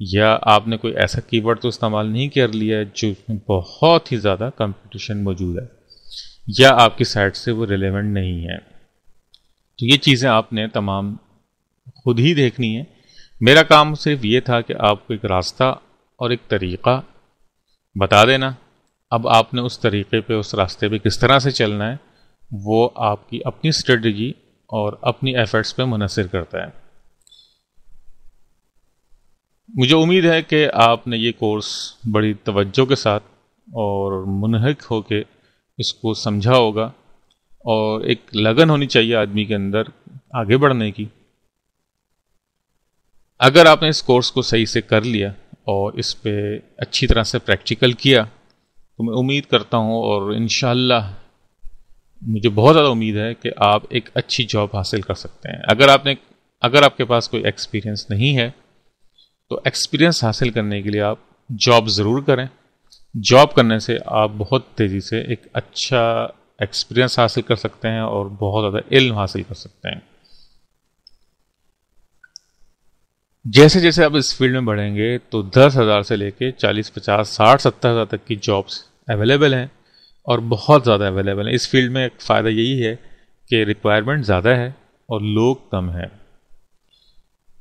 या आपने कोई ऐसा कीवर्ड तो इस्तेमाल नहीं कर लिया है जो बहुत ही ज़्यादा कंपटीशन मौजूद है, या आपकी साइट से वो रिलेवेंट नहीं है। तो ये चीज़ें आपने तमाम खुद ही देखनी है। मेरा काम सिर्फ ये था कि आपको एक रास्ता और एक तरीक़ा बता देना। अब आपने उस तरीक़े पे, उस रास्ते पे किस तरह से चलना है, वो आपकी अपनी स्ट्रेटजी और अपनी एफर्ट्स पे मुनहसर करता है। मुझे उम्मीद है कि आपने ये कोर्स बड़ी तवज्जो के साथ और मुनहक होके इसको समझा होगा, और एक लगन होनी चाहिए आदमी के अंदर आगे बढ़ने की। अगर आपने इस कोर्स को सही से कर लिया और इस पे अच्छी तरह से प्रैक्टिकल किया, तो मैं उम्मीद करता हूँ, और इंशाअल्लाह मुझे बहुत ज़्यादा उम्मीद है कि आप एक अच्छी जॉब हासिल कर सकते हैं। अगर आपके पास कोई एक्सपीरियंस नहीं है, तो एक्सपीरियंस हासिल करने के लिए आप जॉब ज़रूर करें। जॉब करने से आप बहुत तेज़ी से एक अच्छा एक्सपीरियंस हासिल कर सकते हैं और बहुत ज़्यादा इल्म हासिल कर सकते हैं। जैसे जैसे आप इस फील्ड में बढ़ेंगे, तो 10,000 से लेके 40, 50, 60, 70,000 तक की जॉब्स अवेलेबल हैं, और बहुत ज़्यादा अवेलेबल हैं। इस फील्ड में एक फ़ायदा यही है कि रिक्वायरमेंट ज़्यादा है और लोग कम हैं।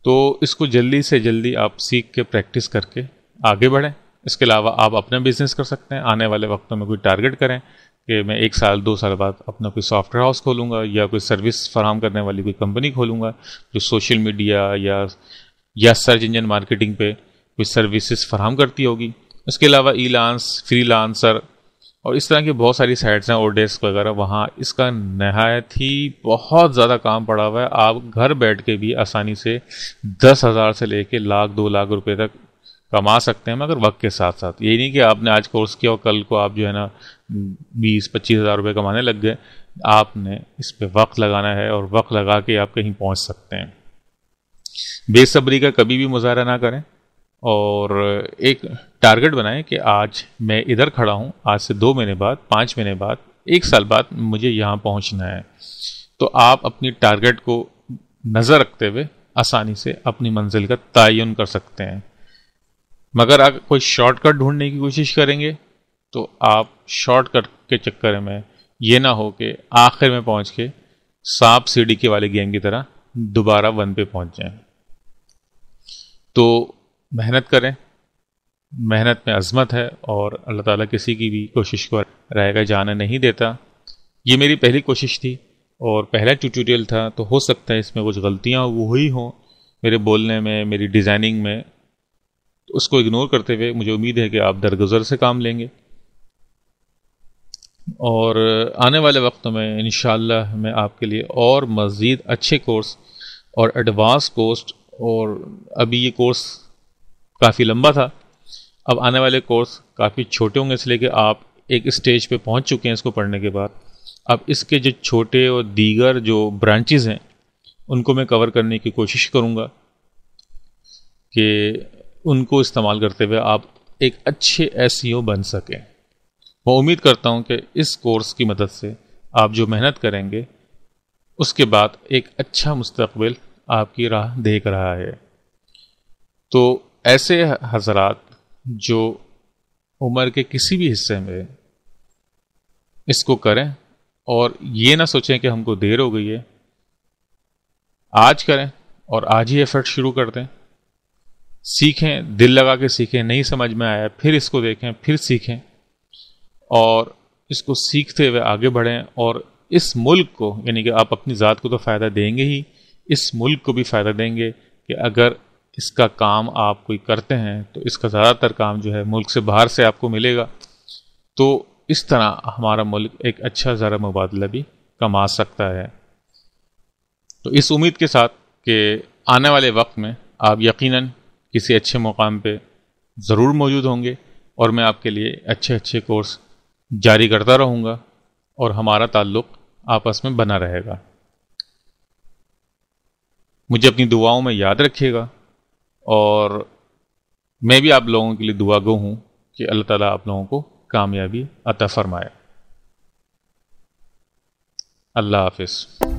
तो इसको जल्दी से जल्दी आप सीख के प्रैक्टिस करके आगे बढ़ें। इसके अलावा आप अपना बिजनेस कर सकते हैं। आने वाले वक्तों में कोई टारगेट करें कि मैं 1 साल 2 साल बाद अपना कोई सॉफ्टवेयर हाउस खोलूँगा, या कोई सर्विस फराहम करने वाली कोई कंपनी खोलूँगा जो सोशल मीडिया या सर्च इंजन मार्केटिंग पे कोई सर्विसेज फराहम करती होगी। इसके अलावा ईलांस, फ्रीलांसर और इस तरह की बहुत सारी साइट्स हैं, ओडेस्क वगैरह, वहाँ इसका नहायत ही बहुत ज़्यादा काम पड़ा हुआ है। आप घर बैठ के भी आसानी से 10,000 से लेके लाख 2 लाख रुपए तक कमा सकते हैं, मगर वक्त के साथ साथ। यही नहीं कि आपने आज कोर्स किया और कल को आप जो है ना 20-25 हज़ार रुपये कमाने लग गए। आपने इस पे वक्त लगाना है, और वक्त लगा के आप कहीं पहुंच सकते हैं। बेसब्री का कभी भी मुजाहरा ना करें, और एक टारगेट बनाएं कि आज मैं इधर खड़ा हूं, आज से 2 महीने बाद, 5 महीने बाद, 1 साल बाद मुझे यहां पहुंचना है। तो आप अपनी टारगेट को नज़र रखते हुए आसानी से अपनी मंजिल का तयन कर सकते हैं। मगर अगर कोई शॉर्टकट ढूंढने की कोशिश करेंगे, तो आप शॉर्टकट के चक्कर में ये ना हो कि आखिर में पहुंच के सांप सीढ़ी के वाले गेम की तरह दोबारा 1 पे पहुंच जाएं। तो मेहनत करें, मेहनत में अज़मत है, और अल्लाह ताला किसी की भी कोशिश को रहेगा जाने नहीं देता। ये मेरी पहली कोशिश थी और पहला ट्यूटोरियल था, तो हो सकता है इसमें कुछ गलतियाँ हुई हों मेरे बोलने में, मेरी डिज़ाइनिंग में। तो उसको इग्नोर करते हुए मुझे उम्मीद है कि आप दरगुजर से काम लेंगे, और आने वाले वक्तों में इंशाअल्लाह मैं आपके लिए और मज़ीद अच्छे कोर्स और एडवांस कोर्स, और अभी ये कोर्स काफ़ी लंबा था, अब आने वाले कोर्स काफ़ी छोटे होंगे, इसलिए कि आप एक स्टेज पे पहुंच चुके हैं इसको पढ़ने के बाद। अब इसके जो छोटे और दीगर जो ब्रांचेस हैं, उनको मैं कवर करने की कोशिश करूंगा कि उनको इस्तेमाल करते हुए आप एक अच्छे एसईओ बन सकें। मैं उम्मीद करता हूं कि इस कोर्स की मदद से आप जो मेहनत करेंगे, उसके बाद एक अच्छा मुस्तकबिल आपकी राह देख रहा है। तो ऐसे हजरात जो उम्र के किसी भी हिस्से में इसको करें, और ये ना सोचें कि हमको देर हो गई है, आज करें और आज ही एफर्ट शुरू कर दें। सीखें, दिल लगा के सीखें, नहीं समझ में आया फिर इसको देखें, फिर सीखें, और इसको सीखते हुए आगे बढ़ें। और इस मुल्क को, यानी कि आप अपनी ज़ात को तो फ़ायदा देंगे ही, इस मुल्क को भी फ़ायदा देंगे कि अगर इसका काम आप कोई करते हैं तो इसका ज़्यादातर काम जो है मुल्क से बाहर से आपको मिलेगा। तो इस तरह हमारा मुल्क एक अच्छा ज़रा मुबादला भी कमा सकता है। तो इस उम्मीद के साथ कि आने वाले वक्त में आप यकीनन किसी अच्छे मुकाम पे ज़रूर मौजूद होंगे, और मैं आपके लिए अच्छे अच्छे कोर्स जारी करता रहूँगा, और हमारा ताल्लुक़ आपस में बना रहेगा। मुझे अपनी दुआओं में याद रखिएगा, और मैं भी आप लोगों के लिए दुआ गो हूँ कि अल्लाह ताला आप लोगों को कामयाबी अता फरमाए। अल्लाह हाफिज़।